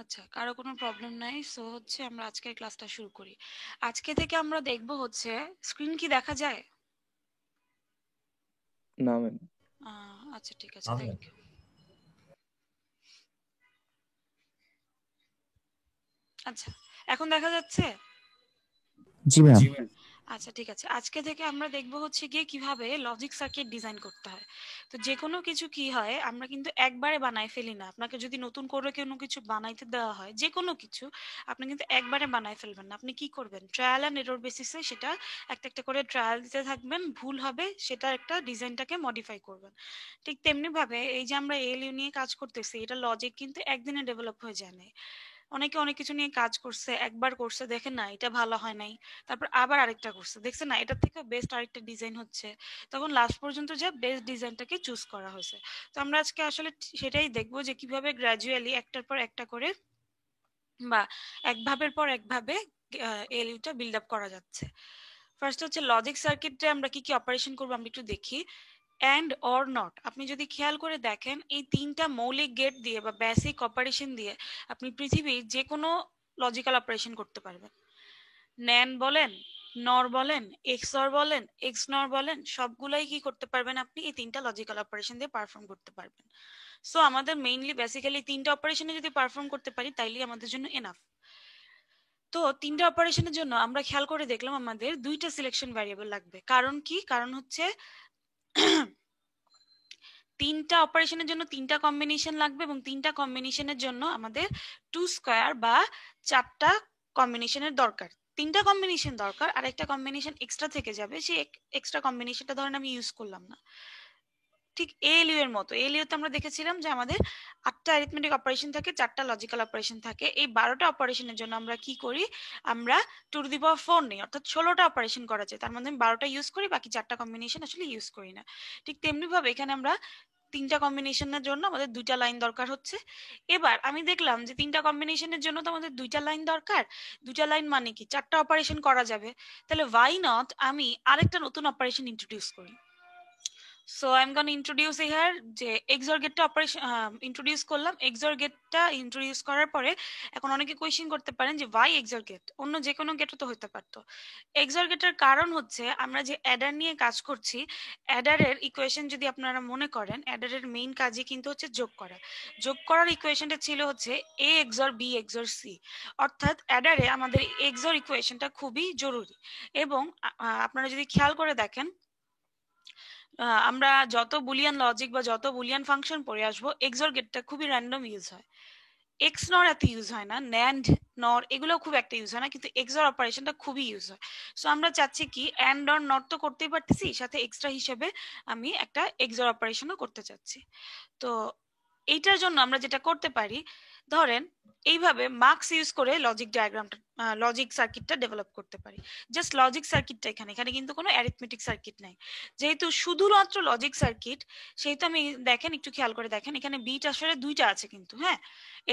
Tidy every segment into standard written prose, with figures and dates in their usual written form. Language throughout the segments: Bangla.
আচ্ছা, কারো কোনো প্রবলেম নাই। সো হচ্ছে আমরা আজকের ক্লাসটা শুরু করি। আজকে থেকে আমরা দেখব হচ্ছে স্ক্রিন কি দেখা যায়? না ম্যাম। আচ্ছা ঠিক আছে, থ্যাংক ইউ। আচ্ছা, এখন দেখা যাচ্ছে? জি ম্যাম। আচ্ছা ঠিক আছে, আজকে থেকে আমরা দেখব হচ্ছে গিয়ে কিভাবে লজিক সার্কিট ডিজাইন করতে হয়। তো যে কোনো কিছু কি হয়, আমরা কিন্তু একবারে বানায় ফেলি না। আপনাকে যদি নতুন করে কোনো কিছু বানাইতে দেওয়া হয়, যে কোনো কিছু, আপনি কিন্তু একবারে বানায় ফেলবেন না। আপনি কি করবেন, ট্রায়াল অ্যান্ড এরর বেসিসে সেটা একটা একটা করে ট্রায়াল দিতে থাকবেন। ভুল হবে সেটা একটা ডিজাইনটাকে মডিফাই করবেন। ঠিক তেমনি ভাবে এই যে আমরা এএলইউ নিয়ে কাজ করতেছি, এটা লজিক কিন্তু একদিনে ডেভেলপ হয়ে যায় না। অনেকে অনেক কিছু নিয়ে কাজ করছে, একবার করছে, দেখেন না এটা ভালো হয় নাই, তারপর আবার আরেকটা করছে, দেখছে না এটার থেকে বেস্ট আরেকটা ডিজাইন হচ্ছে, তখন লাস্ট পর্যন্ত যা বেস্ট ডিজাইনটাকে চুজ করা হয়েছে। তো আমরা আজকে আসলে সেটাই দেখবো যে কিভাবে গ্র্যাজুয়ালি একটার পর একটা করে বা এক ধাপের পর এক ধাপে এলইউটা বিল্ড আপ করা যাচ্ছে। ফার্স্ট হচ্ছে লজিক সার্কিটে আমরা কি কি অপারেশন করবো আমরা একটু দেখি। অ্যান্ড অর নট, আপনি যদি খেয়াল করে দেখেন এই তিনটা মৌলিক গেট দিয়ে বা বেসিক অপারেশন দিয়ে আপনি পৃথিবীর যে কোনো লজিক্যাল অপারেশন করতে পারবেন। ন্যান বলেন, নর বলেন, এক্সর বলেন, এক্স নর বলেন, সবগুলাই কি করতে পারবেন আপনি এই তিনটা লজিক্যাল অপারেশন দিয়ে পারফর্ম করতে পারবেন। সো আমাদের মেইনলি বেসিক্যালি তিনটা অপারেশনে যদি পারফর্ম করতে পারি তাইলেই আমাদের জন্য এনাফ। তো তিনটা অপারেশনের জন্য আমরা খেয়াল করে দেখলাম আমাদের দুইটা সিলেকশন ভ্যারিয়েবল লাগবে। কারণ কি, কারণ হচ্ছে তিনটা অপারেশনের জন্য তিনটা কম্বিনেশন লাগবে এবং তিনটা কম্বিনেশনের জন্য আমাদের 2 স্কয়ার বা 4টা কম্বিনেশনের দরকার। তিনটা কম্বিনেশন দরকার, আর একটা কম্বিনেশন এক্সট্রা থেকে যাবে, সেই এক্সট্রা কম্বিনেশনটা ধরেন আমি ইউজ করলাম না। ঠিক এএলইউ এর মতো, এএলইউ তে আমরা দেখেছিলাম যে আমাদের 8টা অ্যারিথমেটিক অপারেশন থাকে, 4টা লজিক্যাল অপারেশন থাকে। এই 12টা অপারেশনের জন্য আমরা কি করি, আমরা 2 টু দি পাওয়ার 4 নেই, অর্থাৎ 16টা অপারেশন করা যায়। তার মধ্যে আমি 12টা ইউজ করি, বাকি 4টা কম্বিনেশন আসলে ইউজ করি না। ঠিক তেমনি ভাবে এখানে আমরা তিনটা কম্বিনেশনের জন্য আমাদের 2টা লাইন দরকার হচ্ছে। এবার আমি দেখলাম যে তিনটা কম্বিনেশনের জন্য তো আমাদের 2টা লাইন দরকার। 2টা লাইন মানে কি 4টা অপারেশন করা যাবে, তাহলে ওয়াই নট আমি আরেকটা নতুন অপারেশন ইন্ট্রোডিউস করি। So I am gonna introduce here যে এক্সর গেটটা অপারেশন ইন্ট্রোডিউস করলাম। এক্সর গেটটা ইন্ট্রোডিউস করার পরে এখন অনেকে কোয়েশ্চেন করতে পারেন যে ওয়াই এক্সর গেট, অন্য যে কোনো গেটও তো হতে পারতো। এক্সর গেটের কারণ হচ্ছে আমরা যে অ্যাডার নিয়ে কাজ করছি, অ্যাডারের ইকুয়েশন যদি আপনারা মনে করেন, অ্যাডারের মেইন কাজই কিন্তু হচ্ছে যোগ করা। যোগ করার ইকুয়েশনটা ছিল হচ্ছে এ এক্সর বি এক্সর সি, অর্থাৎ অ্যাডারে আমাদের এক্সর ইকুয়েশনটা খুবই জরুরি। এবং আপনারা যদি খেয়াল করে দেখেন, আমরা যত বুলিয়ান লজিক বা যত বুলিয়ান ফাংশন পড়ে আসবো, এক্সর গেটটা খুবই র্যান্ডম ইউজ হয়। এক্স নর এত ইউজ হয় না, ন্যান্ড নর এগুলো খুব একটা ইউজ হয় না, কিন্তু এক্সর অপারেশনটা খুবই ইউজ হয়। সো আমরা চাচ্ছি কি অ্যান্ড অর নট তো করতেই পারতেছি, সাথে এক্সট্রা হিসেবে আমি একটা এক্সর অপারেশনও করতে চাচ্ছি। তো এইটার জন্য আমরা যেটা করতে পারি, ধরেন এইভাবে মার্কস ইউজ করে লজিক ডায়াগ্রামটা, লজিক সার্কিটটা ডেভেলপ করতে পারি। জাস্ট লজিক সার্কিটটা এখানে এখানে কিন্তু কোনো অ্যারিথমেটিক সার্কিট নাই। যেহেতু শুধুমাত্র লজিক সার্কিট, সেহেতু আমি দেখেন একটু খেয়াল করে দেখেন এখানে বিট আসলে দুইটা আছে কিন্তু, হ্যাঁ,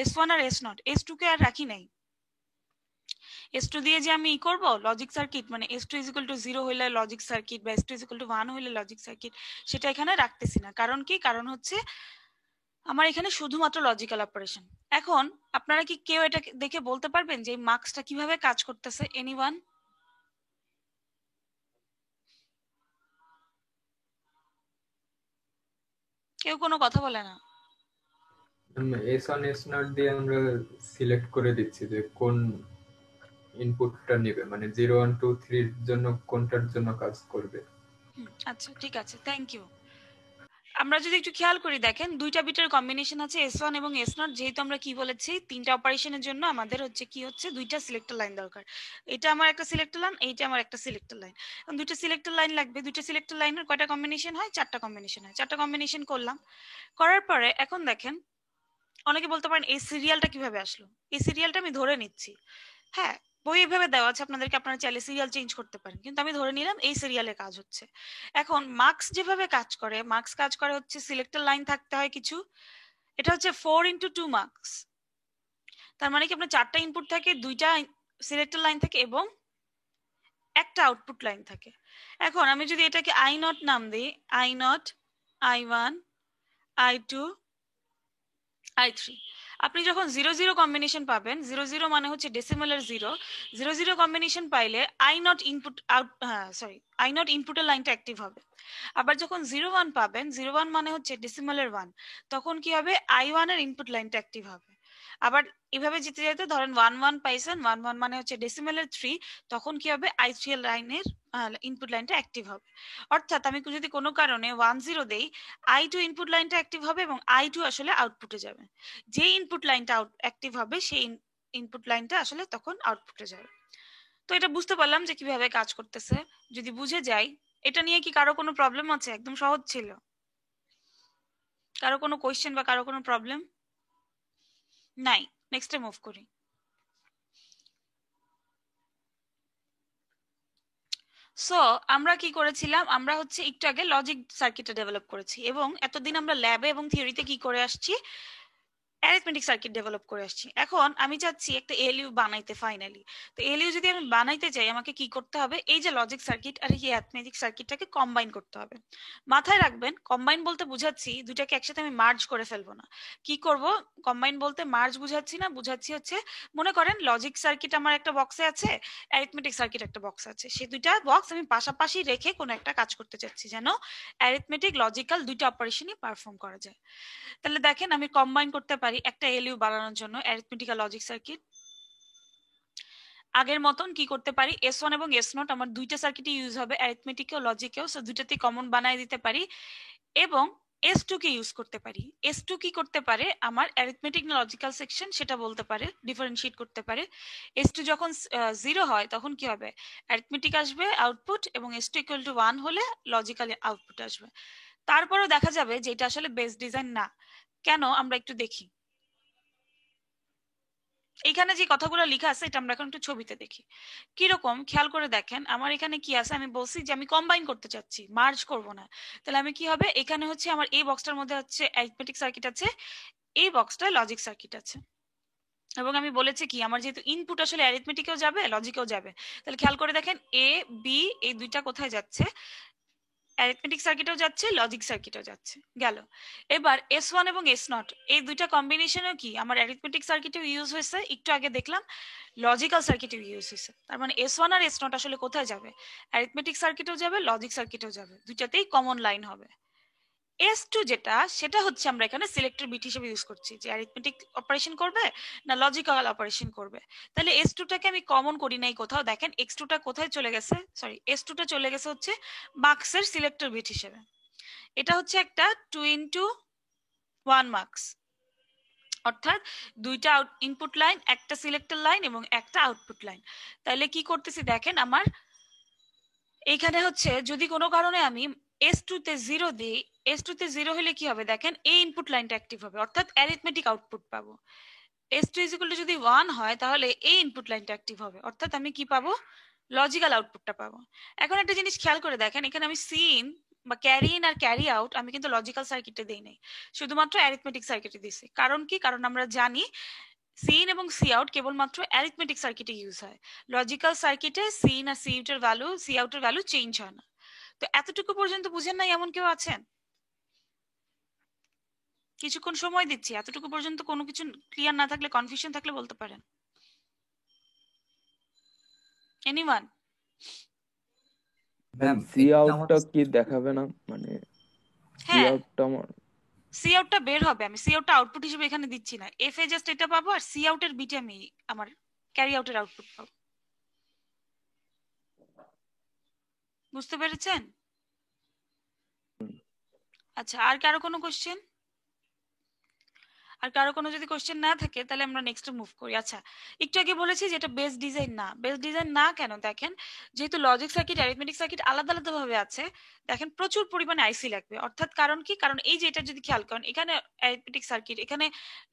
S1 আর S0, S2 কে আর রাখি নাই। S2 দিয়ে যে আমি ই করবো লজিক সার্কিট, মানে S2 ইজিক্যাল টু 0 হইলে লজিক সার্কিট বা S2 ইজিক্যাল টু 1 হইলে লজিক সার্কিট, সেটা এখানে রাখতেছি না। কারণ কি, কারণ হচ্ছে আমার এখানে শুধুমাত্র লজিক্যাল অপারেশন। এখন আপনারা কি কেউ এটা দেখে বলতে পারবেন যে এই মার্কসটা কিভাবে কাজ করতেছে? এনিওয়ান? কেউ কোনো কথা বলে না। S1 S0 দিয়ে আমরা সিলেক্ট করে দিচ্ছি যে কোন ইনপুটটা নেবে, মানে 0 1 2 3 এর জন্য কোনটার জন্য কাজ করবে। আচ্ছা ঠিক আছে, থ্যাংক ইউ। আমরা যদি একটু খেয়াল করি দেখেন দুইটা বিটের কম্বিনেশন আছে S1 এবং S0। যেহেতু আমরা কি বলেছি তিনটা অপারেশনের জন্য আমাদের হচ্ছে কি হচ্ছে দুইটা সিলেক্টর লাইন দরকার। এটা আমার একটা সিলেক্টর লাইন, এইটা আমার একটা সিলেক্টর লাইন। দুইটা সিলেক্টর লাইন লাগবে। দুইটা সিলেক্টর লাইনের কয়টা কম্বিনেশন হয়? 4টা কম্বিনেশন হয়। 4টা কম্বিনেশন করলাম, করার পরে এখন দেখেন অনেকে বলতে পারেন এই সিরিয়ালটা কিভাবে আসলো। এই সিরিয়ালটা আমি ধরে নিচ্ছি, হ্যাঁ, বই এভাবে দেওয়া আছে, আপনাদেরকে আপনারা চাইলে সিরিয়াল চেঞ্জ করতে পারেন, কিন্তু আমি ধরে নিলাম এই সিরিয়ালে কাজ হচ্ছে। এখন মার্কস যেভাবে কাজ করে, মার্কস কাজ করে হচ্ছে সিলেক্টর লাইন থাকতে হয় কিছু, এটা হচ্ছে 4 × 2 মার্কস। তার মানে কি আপনার 4টা ইনপুট থাকে, দুইটা সিলেক্টর লাইন থাকে এবং একটা আউটপুট লাইন থাকে। এখন আমি যদি এটাকে I0 নাম দিই, I0, I1, I2, I3, আপনি যখন 0 0 কম্বিনেশন পাবেন, 0 0 মানে হচ্ছে ডেসিমালের 0, 0 0 কম্বিনেশন পাইলে I not input out, sorry, I not ইনপুটের লাইনটা অ্যাক্টিভ হবে। আবার যখন 0 1 পাবেন, 0 1 মানে হচ্ছে ডেসিমালের 1, তখন কি হবে, I1 এর ইনপুট লাইনটা অ্যাক্টিভ হবে। আবার এভাবে যেতে যেতে ধরেন 1 1 পাইছেন, 1 1 মানে হচ্ছে ডেসিমালের 3, তখন কি হবে, I3 এর লাইনের ইনপুট লাইনটা অ্যাক্টিভ হবে। অর্থাৎ আমি যদি কোনো কারণে 1 0 দেই, I2 ইনপুট লাইনটা অ্যাক্টিভ হবে এবং I2 আসলে আউটপুটে যাবে। যে ইনপুট লাইনটা অ্যাক্টিভ হবে সেই ইনপুট লাইনটা আসলে তখন আউটপুটে যাবে। তো এটা বুঝতে পারলাম যে কিভাবে কাজ করতেছে। যদি বুঝে যাই, এটা নিয়ে কি কারো কোনো প্রবলেম আছে? একদম সহজ ছিল। কারো কোনো কোয়েশ্চেন বা কারো কোনো প্রবলেম নাই? নেক্সটে মুভ করি। সো আমরা কি করেছিলাম, আমরা হচ্ছে একটু আগে লজিক সার্কিটটা ডেভেলপ করেছি, এবং এতদিন আমরা ল্যাবে এবং থিওরিতে কি করে আসছি, অ্যারিথমেটিক সার্কিট ডেভেলপ করে আসছি। এখন আমি চাচ্ছি একটা এলইউ বানাইতে ফাইনালি। তো এলইউ যদি আমি বানাইতে চাই, আমাকে কি করতে হবে, এই যে লজিক সার্কিট আর এই অ্যারিথমেটিক সার্কিটটাকে কম্বাইন করতে হবে। মাথায় রাখবেন, কম্বাইন বলতে বুঝাচ্ছি দুটাকে একসাথে আমি মার্জ করে ফেলবো না। কি করব, কম্বাইন বলতে মার্জ বুঝাচ্ছি না, বুঝাচ্ছি হচ্ছে, মনে করেন লজিক সার্কিট আমার একটা বক্সে আছে, অ্যারিথমেটিক সার্কিট একটা বক্সে আছে, সেই দুইটা বক্স আমি পাশাপাশি রেখে কোনো একটা কাজ করতে চাচ্ছি, যেন অ্যারিথমেটিক লজিক্যাল দুইটা অপারেশনই পারফর্ম করা যায়। তাহলে দেখেন, আমি কম্বাইন করতে পারি একটা এলইউ বানানোর জন্য অ্যারিথমেটিক আর লজিক সার্কিট। আগের মতন কি করতে পারি, S1 এবং S0 আমার দুইটা সার্কিটই ইউজ হবে, অ্যারিথমেটিকেও লজিকেও, সো দুইটাতেই কমন বানায় দিতে পারি। এবং S2 কে ইউজ করতে পারি। S2 কি করতে পারে, আমার অ্যারিথমেটিক না লজিক্যাল সেকশন সেটা বলতে পারে, ডিফারেন্সিয়েট করতে পারে। S2 যখন 0 হয় তখন কি হবে, অ্যারিথমেটিক আসবে আউটপুট, এবং S2 ইকুয়াল টু 1 হলে লজিক্যাল আউটপুট আসবে। তারপরেও দেখা যাবে যে এটা আসলে বেস ডিজাইন না। কেন, আমরা একটু দেখি। এখানে যে কথাগুলো লেখা আছে এটা আমরা এখন একটু ছবিতে দেখি কিরকম, খেয়াল করে দেখেন। আমার এখানে কি আছে, আমি বলছি যে আমি কম্বাইন করতে চাচ্ছি, মার্জ করব না। তাহলে আমি কি হবে, এখানে হচ্ছে আমার এই বক্সটার মধ্যে হচ্ছে অ্যারিথমেটিক সার্কিট আছে, এই বক্সটায় লজিক সার্কিট আছে। এবং আমি বলেছি কি, আমার যেহেতু ইনপুট আসলে অ্যারিথমেটিকেও যাবে লজিকেও যাবে, তাহলে খেয়াল করে দেখেন এ বি এই দুইটা কোথায় যাচ্ছে, অ্যারিথমেটিক সার্কিটেও যাচ্ছে, লজিক সার্কিটেও যাচ্ছে, গেল। এবার S1 এবং S0 এই দুইটা কম্বিনেশনও কি আমার অ্যারিথমেটিক সার্কিটেও ইউজ হয়েছে, একটু আগে দেখলাম লজিক্যাল সার্কিটেও ইউজ হয়েছে। তার মানে S1 আর S0 আসলে কোথায় যাবে, অ্যারিথমেটিক সার্কিটেও যাবে, লজিক সার্কিটেও যাবে, দুইটাতেই কমন লাইন হবে। S2 যেটা, সেটা হচ্ছে আমরা এখানে সিলেক্টর বিট হিসেবে ইউজ করছি, যে অ্যারিথমেটিক অপারেশন করবে না লজিক্যাল অপারেশন করবে। তাহলে S2 টাকে আমি কমন করি নাই কোথাও, দেখেন X2 টা কোথায় চলে গেছে, সরি S2 টা চলে গেছে হচ্ছে মার্কসের সিলেক্টর বিট হিসেবে। এটা হচ্ছে একটা 2 into 1 মার্কস, অর্থাৎ দুইটা ইনপুট লাইন, একটা সিলেক্টর লাইন এবং একটা আউটপুট লাইন। তাহলে কি করতেছি দেখেন, আমার এইখানে হচ্ছে যদি কোনো কারণে আমি S2 তে 0 দিই, S2 তে 0 হলে কি হবে দেখেন, এই ইনপুট লাইনটা অ্যাক্টিভ হবে, অর্থাৎ অ্যারিথমেটিক আউটপুট পাবো। S2 ইকুয়াল টু যদি 1 হয় তাহলে এই ইনপুট লাইনটা অ্যাক্টিভ হবে, অর্থাৎ আমি কি পাবো, লজিক্যাল আউটপুটটা পাবো। এখন একটা জিনিস খেয়াল করে দেখেন, এখানে আমি সিন বা ক্যারি ইন আর ক্যারি আউট আমি কিন্তু লজিক্যাল সার্কিটে দেই নাই, শুধুমাত্র অ্যারিথমেটিক সার্কিটে দিছি। কারণ কি, কারণ আমরা জানি সিন এবং সি আউট কেবলমাত্র অ্যারিথমেটিক সার্কিটে ইউজ হয়, লজিক্যাল সার্কিটে সিন আর সি আউটের ভ্যালু, সি আউটের ভ্যালু চেঞ্জ হয় না। তো এতটুকু পর্যন্ত বুঝেন নাই এমন কেউ আছেন? কিছুক্ষণ সময় দিচ্ছি, এতটুকু পর্যন্ত কোনো কিছু ক্লিয়ার না থাকলে, কনফিউশন থাকলে বলতে পারেন। এনিওয়ান? ম্যাম সি আউটটা কি দেখাবে না, মানে সি হ্যাঁ, আউটটা আমার সি আউটটা বের হবে, আমি সি আউটটা আউটপুট হিসেবে এখানে দিচ্ছি না, এফ এ জাস্ট এটা পাবো, আর সি আউটের বিটে আমি আমার ক্যারি আউটের আউটপুট পাবো। বুঝতে পেরেছেন? আচ্ছা, আর কারো কোনো কোশ্চেন? আর কারো কোনো যদি কোশ্চেন না থাকে তাহলে আমরা নেক্সট মুভ করি। আচ্ছা, একটু আগে বলেছি যে এটা বেস ডিজাইন না। বেস ডিজাইন না কেন, দেখেন যেহেতু লজিক সার্কিট অ্যারিথমেটিক সার্কিট আলাদা আলাদা ভাবে আছে, দেখেন প্রচুর পরিমাণে আইসি লাগবে। অর্থাৎ কারণ কি, কারণ এই যে এটা যদি খেয়াল করেন, এখানে অ্যারিথমেটিক সার্কিট, এখানে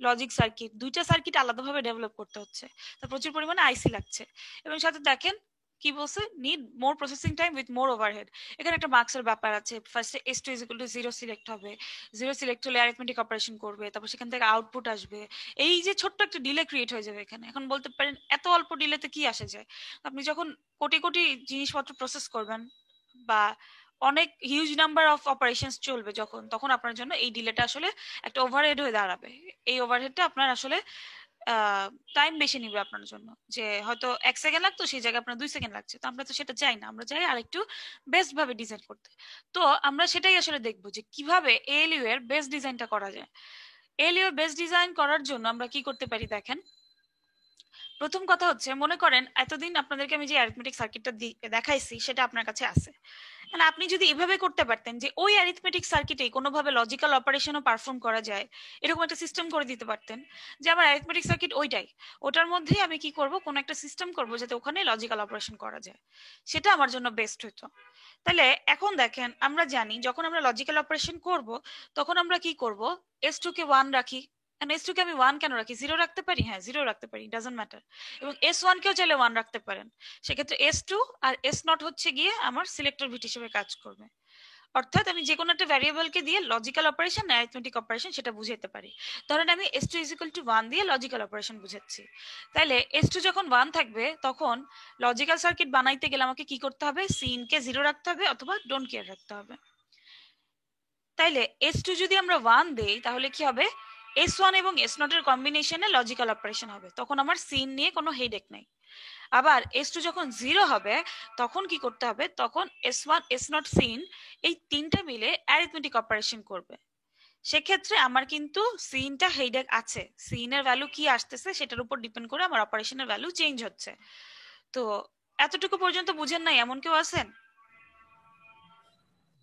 লজিক সার্কিট, দুইটা সার্কিট আলাদাভাবে ডেভেলপ করতে হচ্ছে, তো প্রচুর পরিমাণে আইসি লাগছে। এবং সাথে দেখেন কি বলছে, need more processing time with more overhead. এখানে একটা মার্কসের ব্যাপার আছে, ফার্স্টে S2 ইকুয়াল টু 0 সিলেক্ট হবে, 0 সিলেক্ট হলে অ্যারিথমেটিক অপারেশন করবে, তারপর সেখান থেকে আউটপুট আসবে। এই যে ছোট্ট একটা ডিলে ক্রিয়েট হয়ে যাবে এখানে। এখন বলতে পারেন এত অল্প ডিলেতে কি আসে যায়, আপনি যখন কোটি কোটি জিনিসপত্র প্রসেস করবেন বা অনেক হিউজ নাম্বার অফ অপারেশনস চলবে যখন, তখন আপনার জন্য এই ডিলেটা আসলে একটা ওভারহেড হয়ে দাঁড়াবে। এই ওভারহেডটা আপনার আসলে টাইম বেশি নিবে আপনার জন্য, যে হয়তো 1 সেকেন্ড লাগতো সেই জায়গায় আপনার 2 সেকেন্ড লাগছে। তো আমরা তো সেটা চাই না, আমরা চাই আরেকটু বেস্ট ভাবে ডিজাইন করতে। তো আমরা সেটাই আসলে দেখবো যে কিভাবে এএলইউ এর বেস্ট ডিজাইনটা করা যায়। এএলইউ এর বেস্ট ডিজাইন করার জন্য আমরা কি করতে পারি দেখেন। প্রথম কথা হচ্ছে, মনে করেন এতদিন আপনাদেরকে আমি যে অ্যারিথমেটিক সার্কিটটা দেখাইছি সেটা আপনার কাছে আছে। মানে আপনি যদি এভাবে করতে পারতেন যে ওই অ্যারিথমেটিক সার্কিটে কোনোভাবে লজিক্যাল অপারেশনও পারফর্ম করা যায়, এরকম একটা সিস্টেম করে দিতে পারতেন যে আমার অ্যারিথমেটিক সার্কিট ওইটাই, ওটার মধ্যেই আমি কি করব, কোন একটা সিস্টেম করব যাতে ওখানে লজিক্যাল অপারেশন করা যায়, সেটা আমার জন্য বেস্ট হতো। তাহলে এখন দেখেন, আমরা জানি যখন আমরা লজিক্যাল অপারেশন করব তখন আমরা কি করব, S2 কে 1 রাখি। S2 কে আমি 1 কেন রাখি, 0 রাখতে পারি, হ্যাঁ 0 রাখতে পারি, ডাজন্ট ম্যাটার। এবং S1 কেও চাইলে 1 রাখতে পারেন। সেক্ষেত্রে S2 আর S0 হচ্ছে গিয়ে আমার সিলেক্টর বিট হিসেবে কাজ করবে। অর্থাৎ আমি যে কোনো একটা ভ্যারিয়েবলকে দিয়ে লজিক্যাল অপারেশন না অ্যারিথমেটিক অপারেশন সেটা বুঝাইতে পারি। ধরেন আমি S2 = 1 দিয়ে লজিক্যাল অপারেশন বুঝাচ্ছি। তাহলে S2 যখন 1 থাকবে তখন লজিক্যাল সার্কিট বানাইতে গেলে আমাকে কি করতে হবে, সিন কে 0 রাখতে হবে অথবা ডোন্ট কেয়ার রাখতে হবে। তাইলে S2 যদি আমরা 1 দেই তাহলে কি হবে, S1 এবং S0 এর কম্বিনেশনে লজিক্যাল অপারেশন হবে, তখন আমার সিন নিয়ে কোনো হেডেক নাই। আবার S2 যখন 0 হবে তখন কি করতে হবে, তখন S1 S0 সিন এই তিনটা মিলে অ্যারিথমেটিক অপারেশন করবে। সেক্ষেত্রে আমার কিন্তু সিনটা হেডেক আছে, সিনের ভ্যালু কি আসতেছে সেটার উপর ডিপেন্ড করে আমার অপারেশনের ভ্যালু চেঞ্জ হচ্ছে। তো এতটুকু পর্যন্ত বুঝেন নাই এমন কেউ আছেন?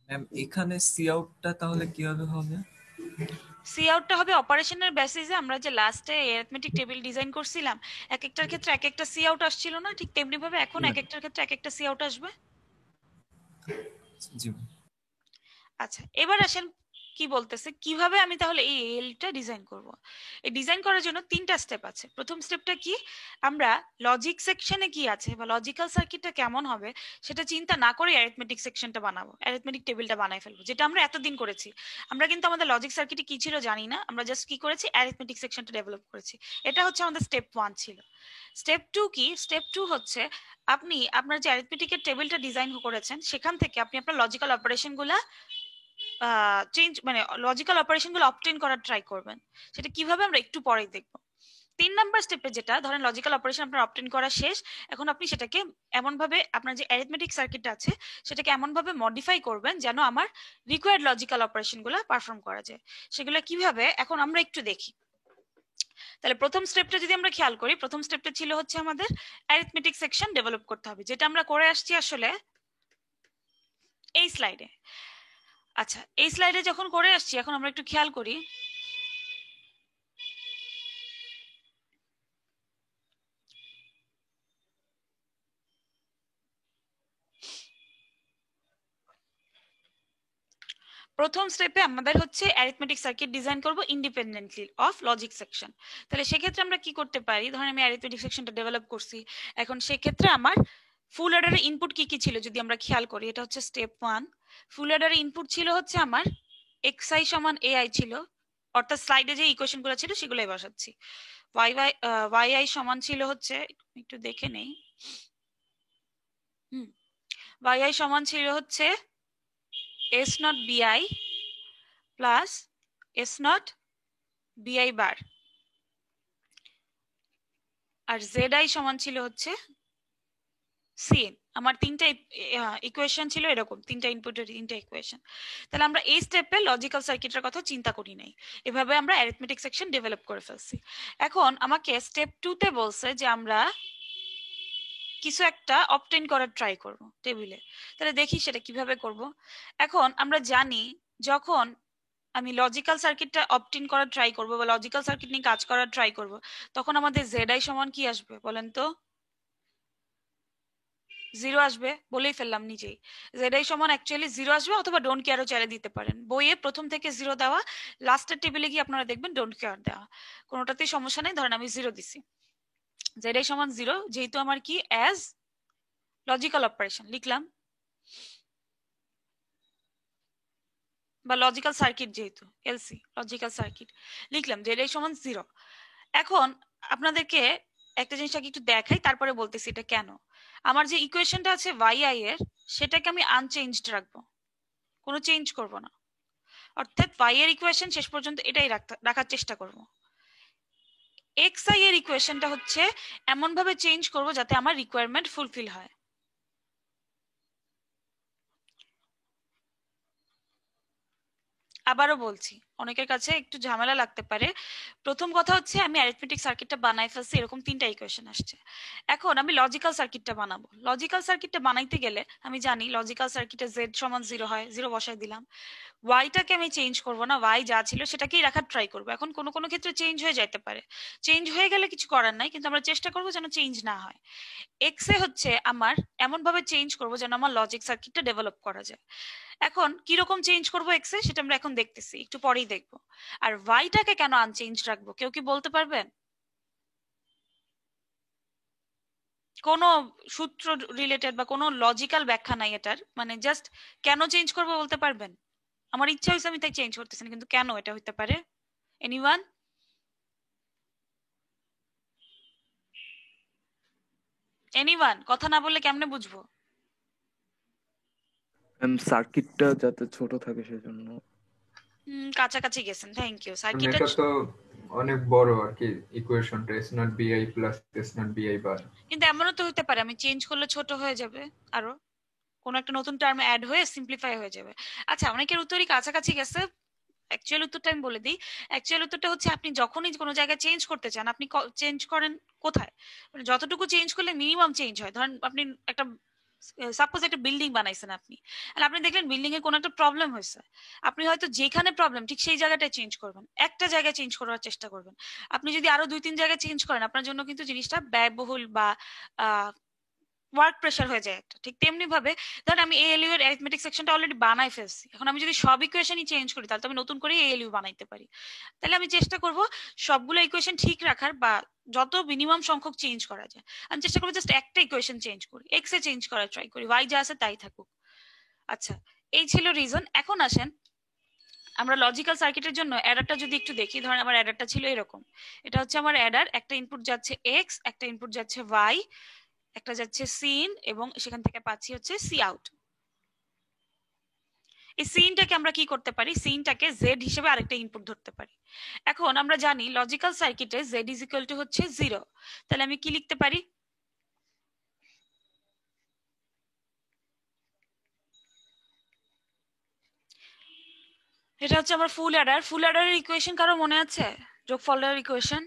ম্যাম এখানে সি আউটটা তাহলে কিভাবে হবে? সি আউটটা হবে অপারেশনের বেসিসে। আমরা যে লাস্টে অ্যারিথমেটিক টেবিল ডিজাইন করছিলাম, এক একটার ক্ষেত্রে এক একটা সি আউট আসছিল না, ঠিক তেমনি ভাবে এখন এক একটার ক্ষেত্রে এক একটা সি আউট আসবে। জি। আচ্ছা, এবার আসেন কি বলতেছে, কিভাবে আমি তাহলে এই এলটা ডিজাইন করব। এই ডিজাইন করার জন্য 3টা স্টেপ আছে। প্রথম স্টেপটা কি, আমরা লজিক সেকশনে কি আছে বা লজিক্যাল সার্কিটটা কেমন হবে সেটা চিন্তা না করে অ্যারিথমেটিক সেকশনটা বানাবো, অ্যারিথমেটিক টেবিলটা বানাই ফেলবো, যেটা আমরা এতদিন করেছি। আমরা কিন্তু আমাদের লজিক সার্কিটে কি ছিল জানি না, আমরা জাস্ট কি করেছি, অ্যারিথমেটিক সেকশনটা ডেভেলপ করেছি। এটা হচ্ছে আমাদের স্টেপ 1 ছিল। স্টেপ 2 কি, স্টেপ 2 হচ্ছে আপনি আপনার যে অ্যারিথমেটিকের টেবিলটা ডিজাইন করেছেন সেখান থেকে আপনি আপনার লজিক্যাল অপারেশনগুলো চেঞ্জ, মানে লজিক্যাল অপারেশন গুলো অবটেইন করার ট্রাই করবেন। সেটা কিভাবে আমরা একটু পরেই দেখবো। 3 নাম্বার স্টেপে যেটা, ধরেন লজিক্যাল অপারেশন আপনার অবটেইন করা শেষ, এখন আপনি সেটাকে এমন ভাবে আপনার যে অ্যারিথমেটিক সার্কিটটা আছে সেটাকে এমন ভাবে মডিফাই করবেন যেন আমার রিকোয়ার্ড লজিক্যাল অপারেশন গুলো পারফর্ম করা যায়। সেগুলো কিভাবে এখন আমরা একটু দেখি। তাহলে প্রথম স্টেপটা যদি আমরা খেয়াল করি, প্রথম স্টেপটা ছিল হচ্ছে আমাদের অ্যারিথমেটিক সেকশন ডেভেলপ করতে হবে, যেটা আমরা করে আসছি আসলে এই স্লাইডে। আচ্ছা, এই স্লাইডে যখন করে আসছি এখন আমরা একটু খেয়াল করি। প্রথম স্টেপে আমাদের হচ্ছে অ্যারিথমেটিক সার্কিট ডিজাইন করব ইন্ডিপেন্ডেন্টলি অফ লজিক সেকশন। তাহলে সেক্ষেত্রে আমরা কি করতে পারি, ধরেন আমি অ্যারিথমেটিক সেকশনটা ডেভেলপ করছি, এখন সেক্ষেত্রে আমার ফুল অ্যাডারের ইনপুট কি কি ছিল যদি আমরা খেয়াল করি, এটা হচ্ছে স্টেপ 1। ফুল অ্যাডারের ইনপুট ছিল হচ্ছে আমার xi সমান ai ছিল, অর্থাৎ স্লাইডে যে ইকুয়েশনগুলো ছিল সেগুলোই বসাচ্ছি। yi সমান ছিল হচ্ছে, একটু দেখে নেই, yi সমান ছিল হচ্ছে S0 bi plus S0 bi বার, আর zi সমান ছিল হচ্ছে cn। আমার 3টা ইকুয়েশন ছিল এরকম, 3টা ইনপুটের 3টা ইকুয়েশন। তাহলে আমরা এই স্টেপে লজিক্যাল সার্কিটের কথা চিন্তা করি নাই, এভাবে আমরা অ্যারিথমেটিক সেকশন ডেভেলপ করে ফেলছি। এখন আমাকে স্টেপ 2 তে বলছে যে আমরা কিছু একটা অবটেইন করার ট্রাই করব টেবিলে। তাহলে দেখি সেটা কিভাবে করব। এখন আমরা জানি যখন আমি লজিক্যাল সার্কিটটা অবটেইন করার ট্রাই করব বা লজিক্যাল সার্কিট নিয়ে কাজ করার ট্রাই করব, তখন আমাদের জেডআই সমান কি আসবে বলেন তো? 0 আসবে, বলেই ফেললাম নিজেই। জেডআই সমান অ্যাকচুয়ালি 0 আসবে, অথবা ডোন্ট কেয়ারও চাইলে দিতে পারেন। বইয়ে প্রথম থেকে 0 দেওয়া, লাস্টের টেবিলে গিয়ে আপনারা দেখবেন ডোন্ট কেয়ার দেওয়া, কোনোটাতেই সমস্যা নেই। ধরেন আমি 0 দিছি, জেডআই সমান 0, যেহেতু আমার কি অ্যাজ লজিক্যাল অপারেশন লিখলাম, বা লজিক্যাল সার্কিট, যেহেতু এলসি লজিক্যাল সার্কিট লিখলাম, জেডআই সমান 0। এখন আপনাদেরকে একটা জিনিস আগে একটু দেখাই, তারপরে বলতেছি এটা কেন। আমার যে ইকুয়েশনটা আছে yi এর, সেটাকে আমি আনচেঞ্জড রাখবো, কোনো চেঞ্জ করব না। অর্থাৎ y এর ইকুয়েশন শেষ পর্যন্ত এটাই রাখার চেষ্টা করব। xi এর ইকুয়েশনটা হচ্ছে এমন ভাবে চেঞ্জ করব যাতে আমার রিকোয়ারমেন্ট ফুলফিল হয়। আবারও বলছি, অনেকের কাছে একটু ঝামেলা লাগতে পারে। প্রথম কথা হচ্ছে আমি অ্যারিথমেটিক সার্কিটটা বানাই ফেলছি, এরকম 3টা ইকুয়েশন আসছে। এখন আমি লজিক্যাল সার্কিটটা বানাবো। লজিক্যাল সার্কিটটা বানাইতে গেলে আমি জানি লজিক্যাল সার্কিটে z সমান 0 হয়, 0 বসাই দিলাম। ওয়াইটাকে আমি চেঞ্জ করব না, ওয়াই যা ছিল সেটাকেই রাখার ট্রাই করবো। এখন কোনো কোনো ক্ষেত্রে চেঞ্জ হয়ে যাইতে পারে, চেঞ্জ হয়ে গেলে কিছু করার নাই, কিন্তু আমরা চেষ্টা করবো যেন চেঞ্জ না হয়। এক্স এ হচ্ছে আমার এমন ভাবে চেঞ্জ করবো যেন আমার লজিক সার্কিটটা ডেভেলপ করা যায়। এখন কিরকম চেঞ্জ করবো এক্স এ সেটা আমরা এখন দেখতেছি, একটু পরেই দেখবো। আর ওয়াইটাকে কেন আনচেঞ্জ রাখবো কেউ কি বলতে পারবেন? কোনো সূত্র রিলেটেড বা কোনো লজিক্যাল ব্যাখ্যা নাই এটার, মানে জাস্ট কেন চেঞ্জ করবো বলতে পারবেন? আমার ইচ্ছা হয়েছে আমি তাই চেঞ্জ করতেছি না, কিন্তু কেন এটা হতে পারে? এনিওয়ান? এনিওয়ান? কথা না বললে কেমনে বুঝবো? সার্কিটটা যাতে ছোট থাকে সেজন্য। কাছাকাছি গেছেন, থ্যাংক ইউ। মানে সার্কিটটা এটা তো অনেক বড় আর কি ইকুয়েশনটা, s not bi plus s not bi বার। কিন্তু এমনও তো হতে পারে আমি চেঞ্জ করলে ছোট হয়ে যাবে, আরো কোন একটা নতুন টার্ম অ্যাড হয়ে সিম্পলিফাই হয়ে যাবে। আচ্ছা, অনেকের উত্তরই কাছাকাছি গেছে। অ্যাকচুয়াল উত্তরটা আমি বলে দিই। অ্যাকচুয়াল উত্তরটা হচ্ছে আপনি যখনই কোনো জায়গায় চেঞ্জ করতে চান, আপনি চেঞ্জ করেন কোথায়? মানে যতটুকু চেঞ্জ করলে মিনিমাম চেঞ্জ হয়। ধরেন আপনি একটা সাপোজ একটা বিল্ডিং বানাইছেন আপনি, আর আপনি দেখলেন বিল্ডিং এর কোনো একটা প্রবলেম হয়েছে, আপনি হয়তো যেখানে প্রবলেম ঠিক সেই জায়গাটায় চেঞ্জ করবেন, একটা জায়গায় চেঞ্জ করার চেষ্টা করবেন। আপনি যদি আরো 2-3 জায়গায় চেঞ্জ করেন আপনার জন্য কিন্তু জিনিসটা ব্যয়বহুল বা ওয়ার্ক প্রেশার হয়ে যায় একটা। ঠিক তেমনি ভাবে ধরেন আমি এএলইউ এর অ্যারিথমেটিক সেকশনটা অলরেডি বানাই ফেলছি, এখন আমি যদি সব ইকুয়েশনই চেঞ্জ করি তাহলে তো আমি নতুন করে এএলইউ বানাইতে পারি। তাহলে আমি চেষ্টা করব সবগুলো ইকুয়েশন ঠিক রাখার, বা যত মিনিমাম সংখ্যক চেঞ্জ করা যায়। আমি চেষ্টা করবো জাস্ট একটা ইকুয়েশন চেঞ্জ করি, এক্স এ চেঞ্জ করার ট্রাই করি, ওয়াই যা আছে তাই থাকুক। আচ্ছা, এই ছিল রিজন। এখন আসেন আমরা লজিক্যাল সার্কিটের জন্য অ্যাডারটা যদি একটু দেখি। ধরেন আমার অ্যাডারটা ছিল এরকম, এটা হচ্ছে আমার অ্যাডার, একটা ইনপুট যাচ্ছে এক্স, একটা ইনপুট যাচ্ছে ওয়াই, একটা যাচ্ছে সিন, এবং সেখান থেকে পাচ্ছি হচ্ছে সি আউট। এই সিনটাকে আমরা কি করতে পারি, সিনটাকে জেড হিসেবে আরেকটা ইনপুট ধরতে পারি। এখন আমরা জানি লজিক্যাল সার্কিটে জেড ইজ ইকুয়াল টু হচ্ছে 0। তাহলে আমি কি লিখতে পারি, এটা হচ্ছে আমার ফুল অ্যাডার। ফুল অ্যাডারের ইকুয়েশন কারো মনে আছে? যোগফলের equation?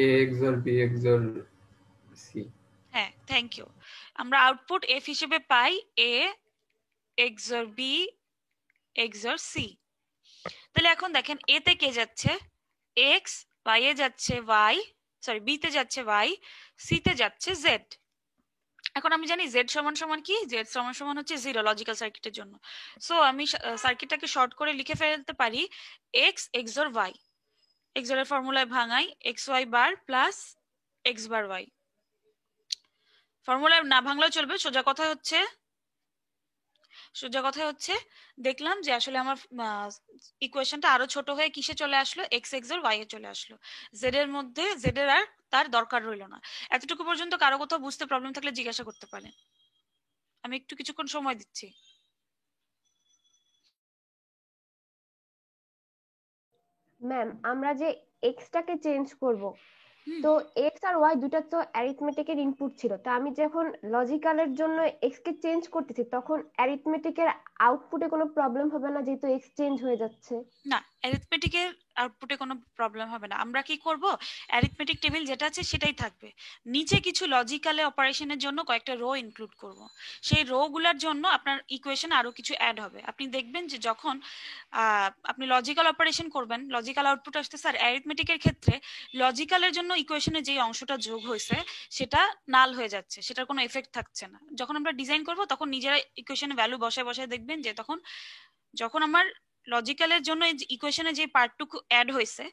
a xor b xor c। হ্যাঁ, থ্যাংক ইউ। আমরা আউটপুট এফ হিসেবে পাই এ এক্সর বি এক্সর সি। তাহলে এখন দেখেন এ তে কে যাচ্ছে এক্স, ওয়াই এ যাচ্ছে ওয়াই, সরি বি তে যাচ্ছে ওয়াই, সি তে যাচ্ছে জেড। এখন আমি জানি জেড সমান সমান কি, জেড সমান সমান হচ্ছে 0 লজিক্যাল সার্কিটের জন্য। সো আমি সার্কিটটাকে শর্ট করে লিখে ফেলতে পারি এক্স এক্সর ওয়াই। এক্সর এর ফর্মুলায় ভাঙাই X Y bar plus X bar Y. ফর্মুলায় না ভাঙলেও চলবে, সোজা কথায় হচ্ছে দেখলাম যে আসলে আমার ইকুয়েশনটা আরো ছোট হয়ে কিসে চলে আসলো, এক্স এক্সর ওয়াই এ চলে আসলো। জেড এর মধ্যে জেড এর আর তার দরকার রইলো না। এতটুকু পর্যন্ত কারো কোথাও বুঝতে প্রবলেম থাকলে জিজ্ঞাসা করতে পারেন, আমি একটু কিছুক্ষণ সময় দিচ্ছি। ম্যাম, আমরা যে এক্সটাকে চেঞ্জ করব, হুম। তো এক্স আর ওয়াই দুটো তো অ্যারিথমেটিকের ইনপুট ছিল, তো আমি যখন লজিক্যালের জন্য এক্স কে চেঞ্জ করতেছি তখন অ্যারিথমেটিকের আউটপুটে কোনো প্রবলেম হবে না যেহেতু এক্স চেঞ্জ হয়ে যাচ্ছে? না, অ্যারিথমেটিকের আউটপুটে কোনো প্রবলেম হবে না। আমরা কি করব, অ্যারিথমেটিক টেবিল যেটা আছে সেটাই থাকবে, নিচে কিছু লজিক্যাল অপারেশনের জন্য কয়েকটা রো ইনক্লুড করব। সেই রো গুলার জন্য আপনার ইকুয়েশনে আরো কিছু অ্যাড হবে। আপনি দেখবেন যে যখন আপনি লজিক্যাল অপারেশন করবেন, লজিক্যাল আউটপুট আসতে স্যার অ্যারিথমেটিকের ক্ষেত্রে লজিক্যালের জন্য ইকুয়েশনে যে অংশটা যোগ হয়েছে সেটা নাল হয়ে যাচ্ছে, সেটার কোনো এফেক্ট থাকছে না। যখন আমরা ডিজাইন করব তখন নিজেরা ইকুয়েশনে ভ্যালু বসায় বসায় দেখবেন যে তখন যখন আমার লজিক্যালের জন্য ইকুয়েশনে যে পার্টটুকু অ্যাড হয়েছে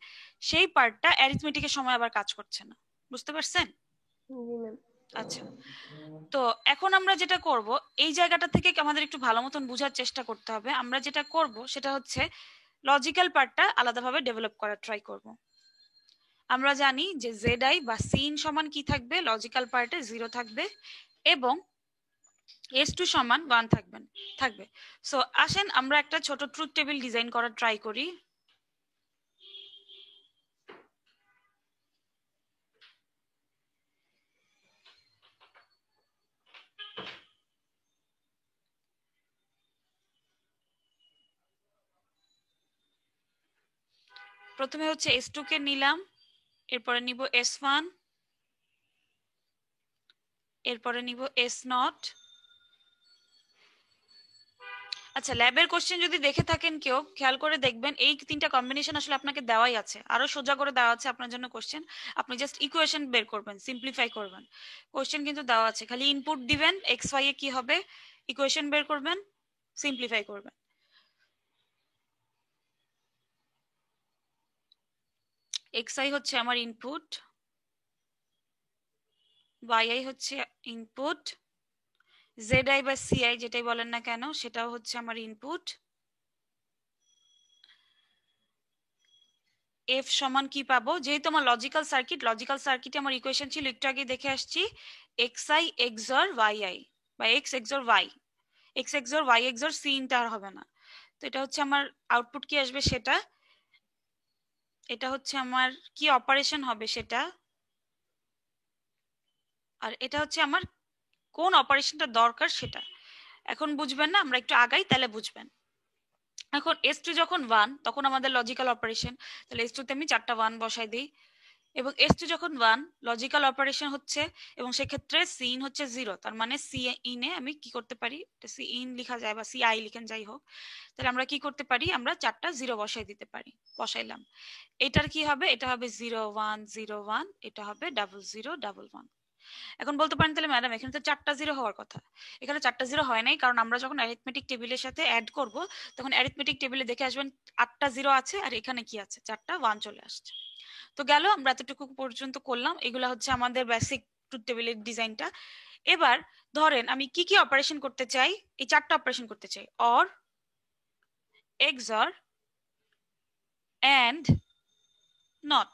সেই পার্টটা অ্যারিথমেটিকের সময় আবার কাজ করছে না। বুঝতে পারছেন? জি ম্যাম। আচ্ছা, তো এখন আমরা যেটা করব, এই জায়গাটা থেকে আমাদের একটু ভালো মতন বোঝার চেষ্টা করতে হবে। আমরা যেটা করব সেটা হচ্ছে লজিক্যাল পার্টটা আলাদাভাবে ডেভেলপ করার ট্রাই করব। আমরা জানি যে জেড বা সিন সমান কি থাকবে, লজিক্যাল পার্টে 0 থাকবে এবং S2 সমান 1 থাকবে। সো আসেন আমরা একটা ছোট ট্রুথ টেবিল ডিজাইন করার ট্রাই করি। প্রথমে হচ্ছে S2 কে নিলাম, এরপরে নিব S1, এরপরে নিব S0। আচ্ছা, ল্যাবের কোশ্চেন যদি দেখে থাকেন কেউ, খেয়াল করে দেখবেন এই তিনটা কম্বিনেশন আসলে আপনাকে দেওয়াই আছে, আরো সোজা করে দেওয়া আছে আপনার জন্য কোশ্চেন। আপনি জাস্ট ইকুয়েশন বের করবেন, সিম্পলিফাই করবেন। কোশ্চেন কিন্তু দেওয়া আছে, খালি ইনপুট দিবেন এক্স ওয়াই এ কি হবে, ইকুয়েশন বের করবেন, সিম্পলিফাই করবেন। এক্স আই হচ্ছে আমার ইনপুট, ওয়াই আই হচ্ছে ইনপুট, জেড আই বা সি আই যেটাই বলেন না কেন সেটাও হচ্ছে আমার ইনপুট। এফ সমান কি পাবো, যেহেতু আমার লজিক্যাল সার্কিটে আমার ইকুয়েশন ছিল একটু আগে দেখে আসছি, X I XOR Y I বা X XOR Y, X XOR Y XOR C ইন্টার হবে না। তো এটা হচ্ছে আমার আউটপুট কি আসবে সেটা, এটা হচ্ছে আমার কি অপারেশন হবে সেটা, আর এটা হচ্ছে আমার কোন অপারেশনটা দরকার সেটা। এখন বুঝবেন না, আমরা একটু আগাই তাহলে বুঝবেন। এখন S2 যখন 1 তখন আমাদের লজিক্যাল অপারেশন, তাহলে S2 তে আমি 4টা 1 বসাই দিই, এবং S2 যখন 1 লজিক্যাল অপারেশন হচ্ছে এবং সেক্ষেত্রে সিন হচ্ছে 0, তার মানে সি ইন এ আমি কি করতে পারি, সি ইন লেখা যায় বা সি আই লিখেন যাই হোক, তাহলে আমরা কি করতে পারি, আমরা 4টা 0 বসাই দিতে পারি, বসাইলাম। এটার কি হবে, এটা হবে 0 1 0 1, এটা হবে 0 0 1 1। এখন বলতে পারেন তাহলে ম্যাডাম এখানে তো 4টা 0 হওয়ার কথা। এখানে 4টা 0 হয় নাই, কারণ আমরা যখন অ্যারিথমেটিক টেবিলের সাথে অ্যাড করব তখন অ্যারিথমেটিক টেবিলে দেখে আসবেন 8টা 0 আছে আর এখানে কি আছে, 4টা 1 চলে আসছে। তো গেল, আমরা এতটুকু পর্যন্ত করলাম, এগুলা হচ্ছে আমাদের বেসিক ট্রুথ টেবিলের ডিজাইনটা। এবার ধরেন আমি কি কি অপারেশন করতে চাই, এই 4টা অপারেশন করতে চাই, OR, XOR, and NOT.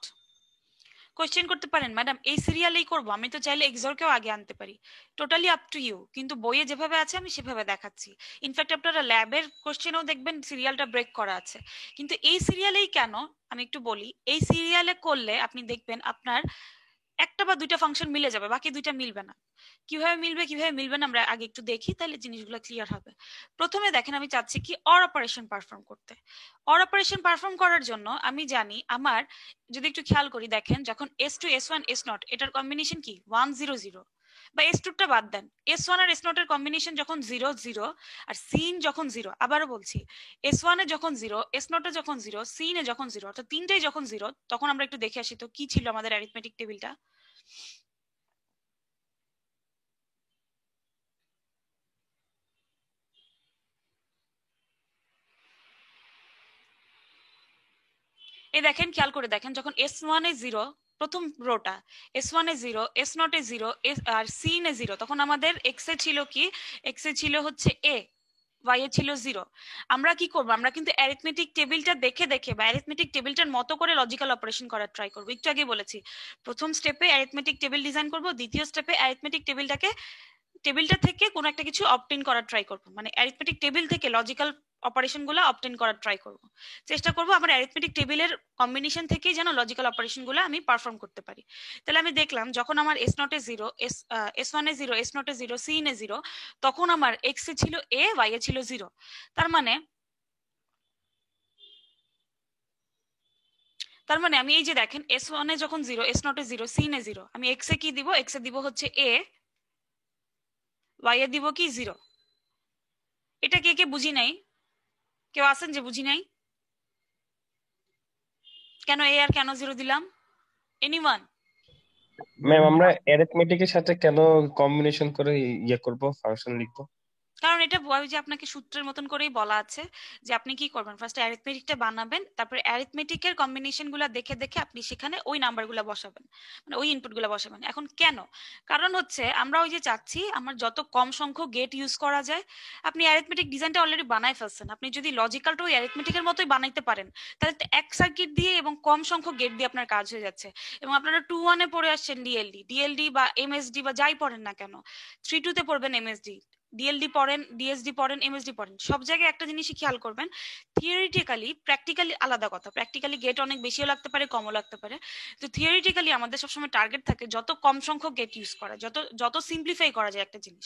Question করতে পারেন ম্যাডাম এই সিরিয়ালেই করব, আমি তো চাইলে এক্সরকেও আগে আনতে পারি, টোটালি আপ টু ইউ, কিন্তু বইয়ে যেভাবে আছে আমি সেভাবে দেখাচ্ছি। ইনফ্যাক্ট আপনারা ল্যাবের কোশ্চেনেও দেখবেন সিরিয়ালটা ব্রেক করা আছে, কিন্তু এই সিরিয়ালেই কেন আমি একটু বলি। এই সিরিয়ালে করলে আপনি দেখবেন আপনার একটা বা দুইটা ফাংশন মিলে যাবে, বাকি দুইটা মিলবে না। কিভাবে মিলবে কিভাবে মিলবে না আমরা আগে একটু দেখি, তাহলে জিনিসগুলো ক্লিয়ার হবে। প্রথমে দেখেন আমি চাচ্ছি কি অর অপারেশন পারফর্ম করতে। অর অপারেশন পারফর্ম করার জন্য আমি জানি আমার, যদি একটু খেয়াল করি দেখেন, যখন S2 S1 S0 এটার কম্বিনেশন কি 1 0 0, বা S2 টা বাদ দেন, S1 আর S0 এর কম্বিনেশন যখন 0 0 আর সিন যখন 0, আবারও বলছি S1 এ যখন 0, S0 এ যখন 0, সিন এ যখন 0, অর্থাৎ তিনটাই যখন 0, তখন আমরা একটু দেখে আসি তো কি ছিল আমাদের অ্যারিথমেটিক টেবিলটা। এই দেখেন, খেয়াল করে দেখেন, যখন S1 এ 0, প্রথম রোটা S1 এ 0, S0 এ 0 আর সিন এ 0, তখন আমাদের এক্স এ ছিল কি, এক্স এ ছিল হচ্ছে a, ওয়াই এ ছিল 0। আমরা কি করব, আমরা কিন্তু অ্যারিথমেটিক টেবিলটা দেখে দেখে বা অ্যারিথমেটিক টেবিলটার মতো করে লজিক্যাল অপারেশন করার ট্রাই করব। একটু আগে বলেছি প্রথম স্টেপে অ্যারিথমেটিক টেবিল ডিজাইন করব, দ্বিতীয় স্টেপে অ্যারিথমেটিক টেবিলটা থেকে কোনো একটা কিছু অবটেইন করার ট্রাই করব, মানে অ্যারিথমেটিক টেবিল থেকে লজিক্যাল অপারেশন গুলো অবটেইন করার ট্রাই করব, চেষ্টা করব আমার অ্যারিথমেটিক টেবিলের কম্বিনেশন থেকেই যেন লজিক্যাল অপারেশন গুলো আমি পারফর্ম করতে পারি। তাহলে আমি দেখলাম যখন আমার S0 এ 0, S1 এ 0, S0 এ 0, সিন এ 0, তখন আমার এক্স এ ছিল a, ওয়াই এ ছিল 0। তার মানে আমি এই যে দেখেন S1 এ যখন 0, S0 এ 0, সিন এ 0, আমি এক্স এ কি দিব, এক্স এ দিব হচ্ছে a, ওয়াই এ দিব কি 0। এটা কে কে বুঝি নাই, কেউ আছেন যে বুঝি নাই, কেন এ আর কেন 0 দিলাম, এনিওয়ান? ম্যাম আমরা অ্যারিথমেটিকের সাথে কেন কম্বিনেশন করে করব, ফাংশন লিখবো? কারণ এটা ওই যে আপনাকে সূত্রের মতন করেই বলা আছে যে আপনি কি করবেন, ফার্স্ট অ্যারিথমেটিকটা বানাবেন, তারপর অ্যারিথমেটিকের কম্বিনেশন গুলা দেখে দেখে আপনি সেখানে ওই নাম্বারগুলো বসাবেন, মানে ওই ইনপুটগুলো বসাবেন। এখন কেন, কারণ হচ্ছে আমরা ওই যে চাচ্ছি আমার যত কম সংখ্যক গেট ইউজ করা যায়। আপনি অ্যারিথমেটিক ডিজাইনটা অলরেডি বানাই ফেলছেন, আপনি যদি লজিক্যালটা ওই অ্যারিথমেটিকের মতোই বানাইতে পারেন তাহলে এক সার্কিট দিয়ে এবং কম সংখ্যক গেট দিয়ে আপনার কাজ হয়ে যাচ্ছে। এবং আপনারা 2-1 এ পড়ে আসছেন ডিএলডি বা এমএসডি বা যাই পড়েন না কেন, 3-2 তে পড়বেন এমএসডি, ডিএলডি পড়েন, ডিএসডি পড়েন, এমএসডি পড়েন, সব জায়গায় একটা জিনিসই খেয়াল করবেন, থিওরিটিক্যালি প্র্যাকটিক্যালি আলাদা কথা, প্র্যাকটিক্যালি গেট অনেক বেশিও লাগতে পারে কমও লাগতে পারে। তো থিওরিটিক্যালি আমাদের সবসময় টার্গেট থাকে যত কম সংখ্যক গেট ইউজ করা, যত সিম্পলিফাই করা যায় একটা জিনিস।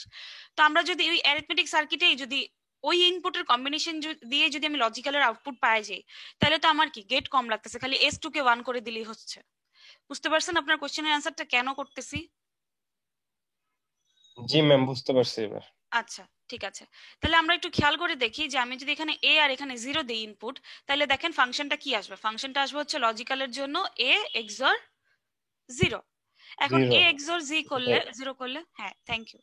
তো আমরা যদি ওই অ্যারিথমেটিক সার্কিটেই যদি ওই ইনপুটের কম্বিনেশন দিয়ে যদি আমি লজিক্যালের আউটপুট পাই যাই, তাহলে তো আমার কি গেট কম লাগতেছে, খালি S2 কে 1 করে দিলেই হচ্ছে। বুঝতে পারছেন আপনার কোশ্চেনের অ্যান্সারটা কেন করতেছি? জি ম্যাম, বুঝতে পারছি এবার। আচ্ছা ঠিক আছে, তাহলে আমরা একটু খেয়াল করে দেখি যে আমি যদি এখানে এ আর এখানে 0 দিই ইনপুট, তাহলে দেখেন ফাংশনটা কি আসবে। ফাংশনটা আসবে হচ্ছে লজিক্যালের জন্য A XOR 0। এখন জিরো। A XOR Z করলে 0 করলে, হ্যাঁ থ্যাংক ইউ,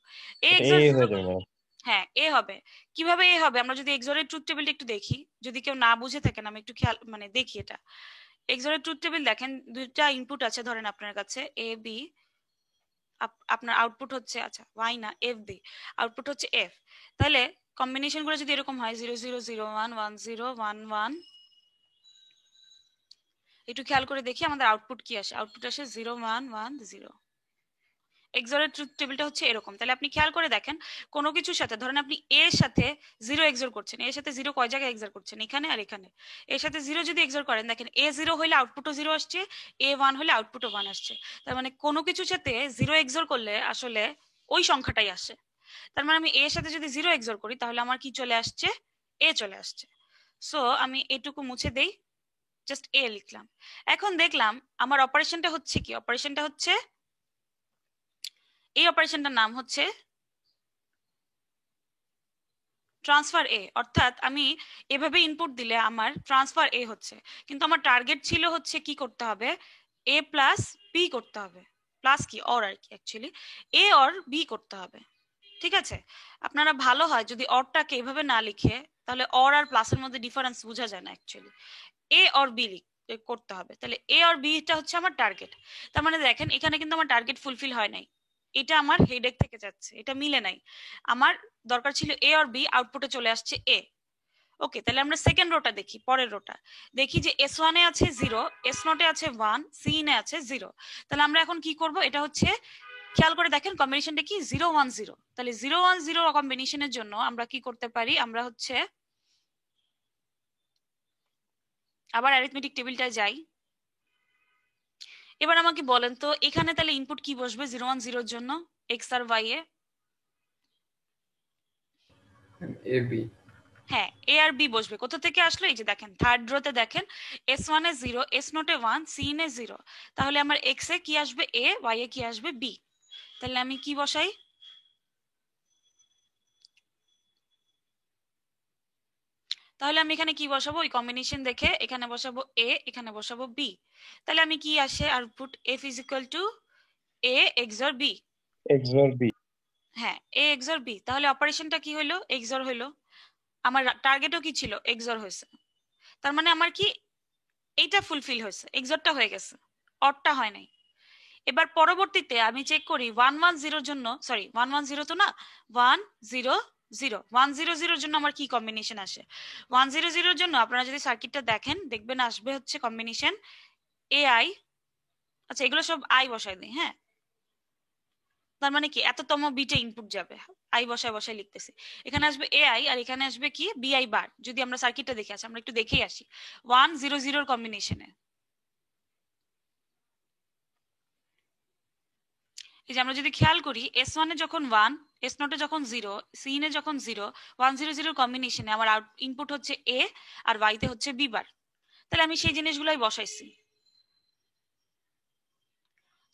A এটা XOR এই 0 হয়ে যাবে ম্যাম। হ্যাঁ এ হবে। কিভাবে এ হবে, আমরা যদি XOR এর ট্রুথ টেবিলটা একটু দেখি, যদি কেউ না বুঝে থাকেন আমি একটু খেয়াল মানে দেখি এটা। XOR এর ট্রুথ টেবিল দেখেন, দুইটা ইনপুট আছে ধরেন আপনার কাছে A B, আপনার আউটপুট হচ্ছে আচ্ছা Y না F B, আউটপুট হচ্ছে F। তাহলে কম্বিনেশন গুলো যদি এরকম হয় 0 0 0 1 1 0 1 1, একটু খেয়াল করে দেখি আমাদের আউটপুট কি আসে। আউটপুট আসে 0 1 1 0। XOR এর ট্রুথ টেবিলটা হচ্ছে এরকম। তাহলে আপনি খেয়াল করে দেখেন, কোনো কিছুর সাথে ধরেন আপনি A এর সাথে 0 XOR করছেন, এর সাথে 0 কয় জায়গায় XOR করছেন, এখানে আর এখানে। এর সাথে 0 যদি XOR করেন, দেখেন A 0 হলে আউটপুটও 0 আসছে, A 1 হলে আউটপুটও 1 আসছে। তার মানে কোনো কিছুর সাথে 0 XOR করলে আসলে ওই সংখ্যাটাই আসে। তার মানে আমি A এর সাথে যদি 0 XOR করি, তাহলে আমার কি চলে আসছে, A চলে আসছে। সো আমি এটুকু মুছে দেই, জাস্ট A লিখলাম। এখন দেখলাম আমার অপারেশনটা হচ্ছে কি, অপারেশনটা হচ্ছে এই অপারেশনটার নাম হচ্ছে ট্রান্সফার এ, অর্থাৎ আমি এভাবে ইনপুট দিলে আমার ট্রান্সফার এ হচ্ছে। কিন্তু আমার টার্গেট ছিল হচ্ছে কি করতে হবে, এ প্লাস বি করতে হবে, প্লাস কি অর আর কি, অ্যাকচুয়ালি এ অর বি করতে হবে। ঠিক আছে, আপনারা ভালো হয় যদি অরটাকে এভাবে না লিখে, তাহলে অর আর প্লাসের মধ্যে ডিফারেন্স বোঝা যায় না অ্যাকচুয়ালি। এ অর বি করতে হবে, তাহলে এ অর বিটা হচ্ছে আমার টার্গেট। তার মানে দেখেন এখানে কিন্তু আমার টার্গেট ফুলফিল হয় নাই, এটা আমার হেডেক থেকে যাচ্ছে, এটা মিলে নাই। আমার দরকার ছিল এ অর বি, আউটপুটে চলে আসছে এ। ওকে, তাহলে আমরা সেকেন্ড রোটা দেখি, পরের রোটা দেখি যে S1 এ আছে 0, S0 এ আছে 1, C এ আছে 0। তাহলে আমরা এখন কি করব, এটা হচ্ছে খেয়াল করে দেখেন কম্বিনেশনটা কি 0 1 0। তাহলে 0 1 0 কম্বিনেশনের জন্য আমরা কি করতে পারি, আমরা হচ্ছে আবার অ্যারিথমেটিক টেবিলটায় যাই। এবার আমাকে বলেন তো এখানে তাহলে ইনপুট কি বসবে 0 1 0 এর জন্য, x আর y এ? AB। হ্যাঁ এ আর বি বসবে। কোথা থেকে আসলো, এই যে দেখেন থার্ড রোতে দেখেন S1 এ 0, S0 এ 1, C এ 0। তাহলে আমার x এ কি আসবে a, y এ কি আসবে b। তাহলে আমি কি বসাই, তাহলে আমি এখানে কি বসাবো, ওই কম্বিনেশন দেখে এখানে বসাবো a, এখানে বসাবো b। তাহলে আমি কি আসে output, f is equal two a XOR b। XOR B। হ্যাঁ a XOR b। তাহলে অপারেশনটা কি হলো, XOR হলো। আমার টার্গেটও কি ছিল, XOR হয়েছে। তার মানে আমার কি এইটা ফুলফিল হয়েছে, XORটা হয়ে গেছে, অরটা হয় নাই। এবার পরবর্তীতে আমি চেক করি 1 1 0 জন্য, সরি 1 1 0 তো না, 1 0 0 1 0 0 জন্য আমার কি কম্বিনেশন আসে। 1 0 0 জন্য আপনারা যদি সার্কিটটা দেখেন, দেখবেন আসবে হচ্ছে কম্বিনেশন AI। আচ্ছা এগুলো সব আই বসাই দিই, হ্যাঁ। তার মানে কি এততম বিটে ইনপুট যাবে, আই বসায় বসায় লিখতেছি। এখানে আসবে AI আর এখানে আসবে কি BI বার। যদি আমরা সার্কিটটা দেখে আসি, আমরা একটু দেখেই আসি 1 0 0 এর কম্বিনেশনে। এই যে আমরা যদি খেয়াল করি S1 এ যখন 1, S0 এ যখন 0, C এ যখন 0, 1 0 0 কম্বিনেশনে আমার ইনপুট হচ্ছে A আর Y তে হচ্ছে B বার। তাহলে আমি সেই জিনিসগুলাই বসাইছি।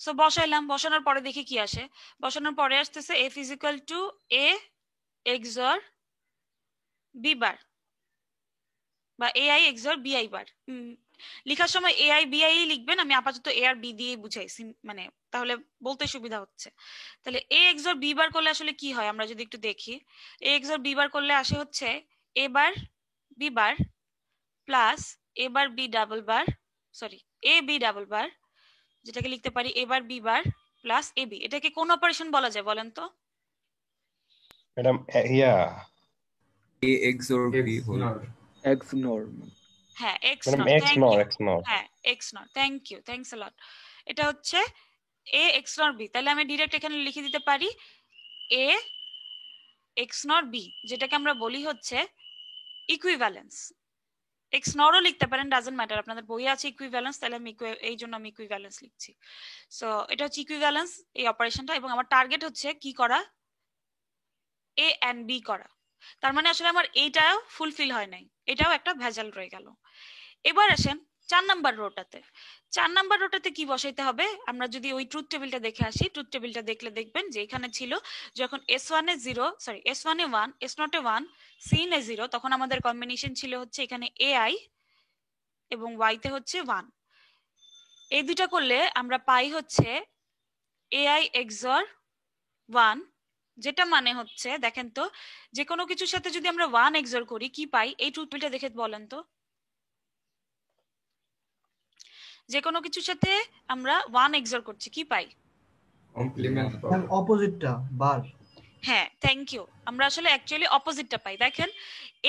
সো বসাইলাম, বসানোর পরে দেখি কি আসে। বসানোর পরে আসতেছে F is equal two A XOR B বার, বা AI XOR BI বার। লেখার সময় AI BI লিখবেন, আমি আপাতত A আর B দিয়েই বুঝাইছি, মানে তাহলে বলতে সুবিধা হচ্ছে। তাহলে A XOR B বার করলে আসলে কি হয় আমরা যদি একটু দেখি, A XOR B বার করলে আসে হচ্ছে A bar B bar plus A bar B double bar, sorry A B double bar, যেটাকে লিখতে পারি A bar B bar plus AB। এটাকে কোন অপারেশন বলা যায় বলেন তো? Madam yeah A XOR B হল XNOR। XNOR। হ্যাঁ madam XNOR, thank XNOR you. XNOR। হ্যাঁ XNOR, thank you, thanks a lot. এটা হচ্ছে A XNOR B। তাহলে আমি ডিরেক্ট এখানে লিখে দিতে পারি A XNOR B, যেটাকে আমরা বলি হচ্ছে ইকুইভ্যালেন্স। XNOR-ও লিখতে পারেন, ডাজন্ট ম্যাটার, আপনাদের বইয়ে আছে ইকুইভ্যালেন্স, তাহলে আমি এই জন্য আমি ইকুইভ্যালেন্স লিখছি। সো এটা হচ্ছে ইকুইভ্যালেন্স এই অপারেশনটা, এবং আমার টার্গেট হচ্ছে কি করা, A and B করা। তার মানে আসলে আমার এইটাও ফুলফিল হয় নাই, এটাও একটা ভেজাল রয়ে গেল। এবার আসেন 4 নাম্বার রোটাতে। 4 নাম্বার রোটাতে কি বসাইতে হবে, আমরা যদি ওই ট্রুথ টেবিলটা দেখে আসি, ট্রুথ টেবিলটা দেখলে দেখবেন যে এখানে ছিল যখন S1 এ 0, সরি S1 এ 1, S0 এ 1, Sin এ 0, তখন আমাদের কম্বিনেশন ছিল হচ্ছে এখানে AI এবং Y তে হচ্ছে 1। এই দুইটা করলে আমরা পাই হচ্ছে AI XOR 1, যেটা মানে হচ্ছে দেখেন তো যে কোনো কিছুর সাথে যদি আমরা 1 XOR করি কি পাই, এই ট্রুথ টেবিলটা দেখে বলেন তো। যে কোনো কিছুর সাথে আমরা 1 XOR করছি কি পাই? কমপ্লিমেন্ট ম্যাম অপোজিটটা বার। হ্যাঁ, থ্যাংক ইউ। আমরা আসলে অ্যাকচুয়ালি অপোজিটটা পাই। দেখেন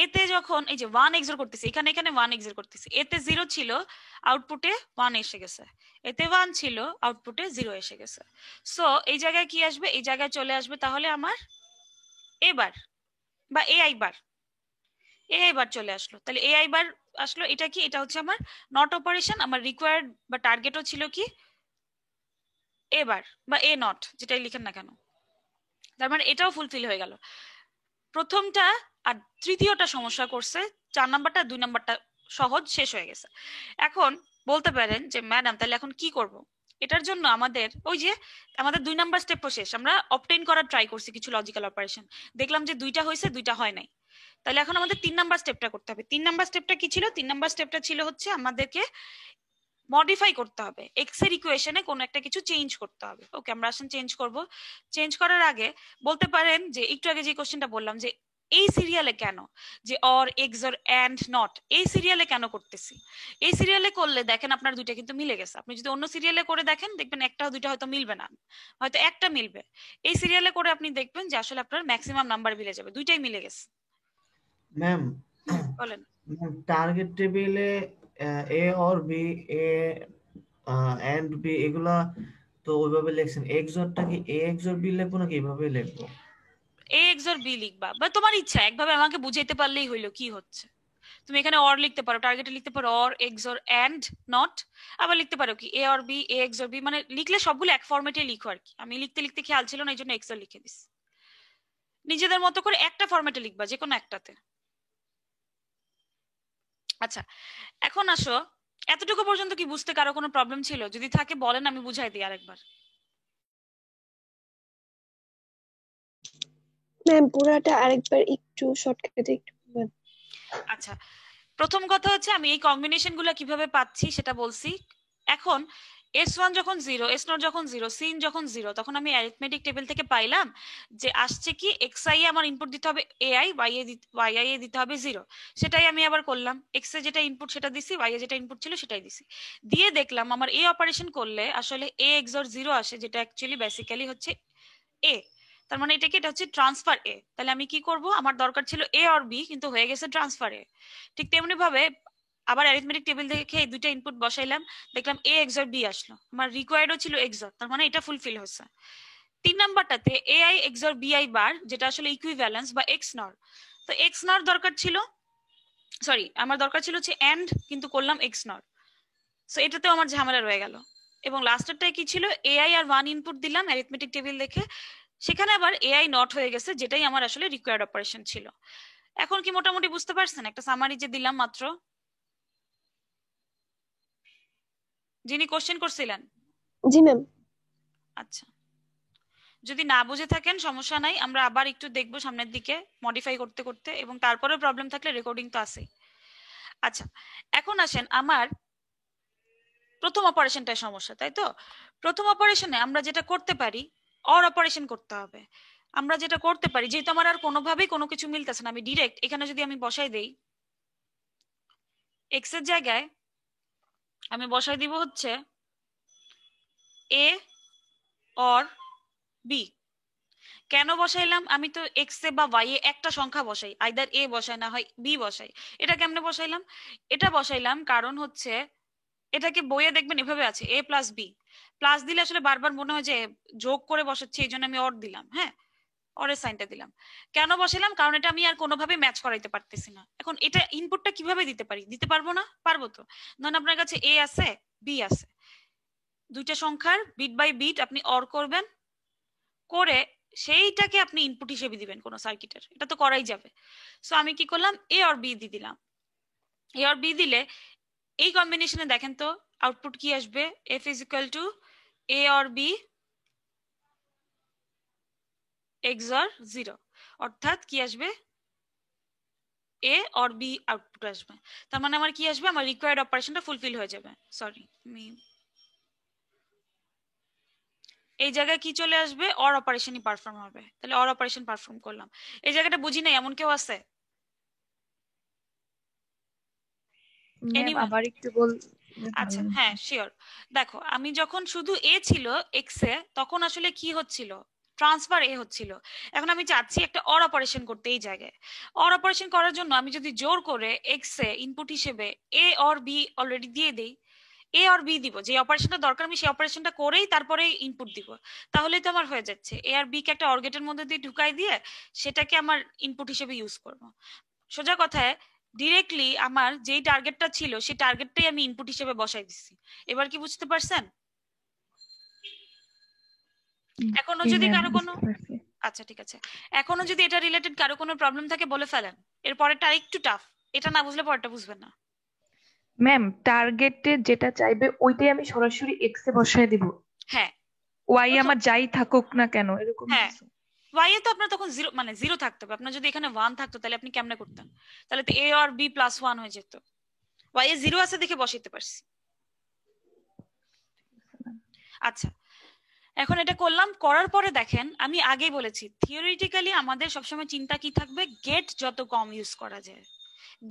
এতে যখন এই যে 1 XOR করতেছি, এখানে 1 XOR করতেছি, এতে 0 ছিল, আউটপুটে 1 এসে গেছে, এতে 1 ছিল, আউটপুটে 0 এসে গেছে। সো এই জায়গায় কি আসবে, এই জায়গায় চলে আসবে তাহলে আমার এ বার বা AI বার, AI বার চলে আসলো। তাহলে AI বার আসলো, এটা কি, এটা হচ্ছে আমার নট অপারেশন। আমার রিকোয়ার্ড বা টার্গেটও ছিল কি এ বার বা এ নট, যেটাই লিখেন না কেন। তার মানে এটাও ফুলফিল হয়ে গেল। প্রথমটা আর তৃতীয়টা সমস্যা করছে, 4 নাম্বারটা 2 নাম্বারটা সহজ শেষ হয়ে গেছে। এখন বলতে পারেন যে ম্যাডাম তাহলে এখন কি করব? এটার জন্য আমাদের ওই যে আমাদের 2 নাম্বার স্টেপও শেষ, আমরা অবটেইন করার ট্রাই করছি কিছু লজিক্যাল অপারেশন, দেখলাম যে 2টা হয়েছে 2টা হয় নাই। তাহলে এখন আমাদের 3 নাম্বার স্টেপটা করতে হবে। 3 নাম্বার স্টেপটা কি ছিল? 3 নাম্বার স্টেপটা ছিল হচ্ছে আমাদেরকে মডিফাই করতে হবে, এক্স এর ইকুয়েশনে কোনো একটা কিছু চেঞ্জ করতে হবে। ওকে, আমরা আসেন চেঞ্জ করব। চেঞ্জ করার আগে বলতে পারেন যে একটু আগে যে কোশ্চেনটা বললাম যে এই সিরিয়ালে কেন, যে অর এক্সর অ্যান্ড নট এই সিরিয়ালে কেন করতেছি, এই সিরিয়ালে করলে দেখেন আপনার দুইটা কিন্তু মিলে গেছে। আপনি যদি অন্য সিরিয়ালে করে দেখেন দেখবেন একটা দুইটা হয়তো মিলবে না, হয়তো একটা মিলবে। এই সিরিয়ালে করে আপনি দেখবেন যে আসলে আপনার ম্যাক্সিমাম নাম্বার মিলে যাবে, দুইটাই মিলে গেছে। ম্যাম বলেন। টার্গেট টেবিলে A or B, A and B এগুলা তো ওইভাবে লিখছেন, এক্সরটা কি এ এক্সর বি লিখবো নাকি এইভাবে লিখবো? এ এক্সর বি লিখবা বা তোমার ইচ্ছা, একভাবে আমাকে বুঝাইতে পারলেই হইলো কি হচ্ছে। তুমি এখানে অর লিখতে পারো, টার্গেটে লিখতে পারো অর এক্সর এন্ড নট, আবার লিখতে পারো কি A or B, A XOR B, মানে লিখলে সবগুলো এক ফরম্যাটে লিখো আর কি। আমি লিখতে লিখতে খেয়াল ছিল না, এই জন্য এক্সর লিখে দিস। নিজেদের মতো করে একটা ফরম্যাটে লিখবা, যে কোনো একটাতে। আচ্ছা, এখন আসো, এতটুকু পর্যন্ত কি বুঝতে কারো কোনো প্রবলেম ছিল? যদি থাকে বলেন, আমি বুঝাই দিই আরেকবার। ম্যাম পুরাটা আরেকবার একটু শর্টকাটে একটু বলবেন? আচ্ছা, প্রথম কথা হচ্ছে আমি এই কম্বিনেশন গুলো কিভাবে পাচ্ছি সেটা বলছি। এখন S1 যখন 0, S0 যখন 0, সিন যখন 0, তখন আমি অ্যারিথমেটিক টেবিল থেকে পাইলাম যে আসছে কি xi এ আমার ইনপুট দিতে হবে ai, yi এ দিতে হবে 0। সেটাই আমি আবার করলাম, x এ যেটা ইনপুট সেটা দিছি, y এ যেটা ইনপুট ছিল সেটাই দিছি। দিয়ে দেখলাম আমার এই অপারেশন করলে আসলে a XOR 0 আসে, যেটা অ্যাকচুয়ালি বেসিক্যালি হচ্ছে a। তার মানে এটা কি, এটা হচ্ছে ট্রান্সফার এ। তাহলে আমি কি করব, আমার দরকার ছিল এ অর বি, কিন্তু হয়ে গেছে ট্রান্সফার এ। ঠিক তেমনি ভাবে আবার অ্যারিথমেটিক টেবিল দেখে এই দুইটা ইনপুট বসাইলাম, দেখলাম এ এক্সর বি আসলো, আমার রিকোয়ার্ডও ছিল এক্সর, তার মানে এটা ফুলফিল হয়েছে। 3 নাম্বারটাতে এআই এক্সর বিআই বার, যেটা আসলে ইকুইভ্যালেন্স বা এক্স নর। তো এক্স নর দরকার ছিল, সরি আমার দরকার ছিল হচ্ছে এন্ড, কিন্তু করলাম এক্স নর। সো এটাতেও আমার ঝামেলা রয়ে গেল। এবং লাস্টেরটাই কি ছিল, এআই আর 1 ইনপুট দিলাম অ্যারিথমেটিক টেবিল দেখে, সেখানে আবার এআই নট হয়ে গেছে, যেটাই আমার আসলে রিকোয়ার্ড অপারেশন ছিল। এখন কি মোটামুটি বুঝতে পারছেন? একটা সামারি যে দিলাম মাত্র, যিনি কোশ্চেন করছিলেন। জি ম্যাম। আচ্ছা, যদি না বুঝে থাকেন সমস্যা নাই, আমরা আবার একটু দেখবো সামনের দিকে মডিফাই করতে করতে, এবং তারপরে প্রবলেম থাকলে রেকর্ডিং তো আছেই। আচ্ছা, এখন আসেন আমার প্রথম অপারেশনটায় সমস্যা, তাই তো? প্রথম অপারেশনে আমরা যেটা করতে পারি, অর অপারেশন করতে হবে। আমরা যেটা করতে পারি, যেহেতু আমার আর কোনোভাবেই কোনো কিছু মিলতেছে না, আমি ডিরেক্ট এখানে যদি আমি বসাই দেই এক্স এর জায়গায় আমি বসাই দিব হচ্ছে এ অর বি। কেন বসাইলাম? আমি তো এক্স এ বা ওয়াই এ একটা সংখ্যা বসাই, আইদার এ বসাই না হয় বি বসাই। এটা কেমনে বসাইলাম? এটা বসাইলাম কারণ হচ্ছে এটাকে বইয়ে দেখবেন এভাবে আছে এ প্লাস বি, প্লাস দিলে আসলে বারবার মনে হয় যে যোগ করে বসাচ্ছি, এই জন্য আমি অর দিলাম। হ্যাঁ, অরের সাইনটা দিলাম। কেন বসাইলাম? কারণ এটা আমি আর কোনোভাবে ম্যাচ করাইতে পারতেছি না। এখন এটা ইনপুটটা কিভাবে দিতে পারি? দিতে পারবো না? পারবো তো। ধরুন আপনার কাছে এ আছে, বি আছে, দুইটা সংখ্যার বিট বাই বিট আপনি অর করবেন, করে সেইটাকে আপনি ইনপুট হিসেবে দিবেন কোন সার্কিটের, এটা তো করাই যাবে। সো আমি কি করলাম, এ আর বি দিয়ে দিলাম। এ আর বি দিলে এই কম্বিনেশনে দেখেন তো আউটপুট কি আসবে, F is equal to A আর বি এক্সঅর 0, অর্থাৎ কি আসবে, এ অর বি আউটপুট আসবে। তার মানে আমার কি আসবে, আমার রিকোয়ার্ড অপারেশনটা ফুলফিল হয়ে যাবে। সরি, আমি এই জায়গায় কি চলে আসবে, অর অপারেশনই পারফর্ম হবে। তাহলে অর অপারেশন পারফর্ম করলাম। এই জায়গাটা বুঝি নাই এমন কেউ আছে? Ma'am Anyone? আবার একটু বল। আচ্ছা হ্যাঁ শিওর। দেখো আমি যখন শুধু এ ছিল এক্স এ, তখন আসলে কি হচ্ছিল, ট্রান্সফার এ হচ্ছিল। এখন আমি চাচ্ছি একটা অর অপারেশন করতে। এই জায়গায় অর অপারেশন করার জন্য আমি যদি জোর করে এক্স এ ইনপুট হিসেবে এ অর বি অলরেডি দিয়ে দেই, এ আর বি দিব, যে অপারেশনটা দরকার আমি সেই অপারেশনটা করেই তারপরে ইনপুট দিব, তাহলেই তো আমার হয়ে যাচ্ছে। এ আর বি কে একটা অর গেটের মধ্যে দিয়ে ঢুকাই দিয়ে সেটাকে আমার ইনপুট হিসেবে ইউজ করব। সোজা কথায় ডিরেক্টলি আমার যেই টার্গেটটা ছিল সেই টার্গেটটাই আমি ইনপুট হিসেবে বসাই দিচ্ছি। এবার কি বুঝতে পারছেন? এখনো যদি কারো কোনো, আচ্ছা ঠিক আছে, এখনো যদি এটা রিলেটেড কারো কোনো প্রবলেম থাকে বলে ফেলেন। এর পরেরটা আরেকটু টাফ, এটা না বুঝলে পরেরটা বুঝবেন না। ম্যাম টার্গেটে যেটা চাইবে ওইটাই আমি সরাসরি এক্স এ বসায় দিব, হ্যাঁ ওয়াই আমার যাই থাকুক না কেন এরকম হ্যাঁ, কিছু? ওয়াই এ তো আপনার তখন জিরো, মানে জিরো থাকতে হবে। আপনার যদি এখানে 1 থাকতো তাহলে আপনি কেমনে করতেন? তাহলে তো এ আর বি প্লাস 1 হয়ে যেত। ওয়াই এ জিরো আছে দেখে বসাইতে পারছি। আচ্ছা এখন এটা করলাম, করার পরে দেখেন আমি আগেই বলেছি থিওরিটিক্যালি আমাদের সবসময় চিন্তা কি থাকবে, গেট যত কম ইউজ করা যায়,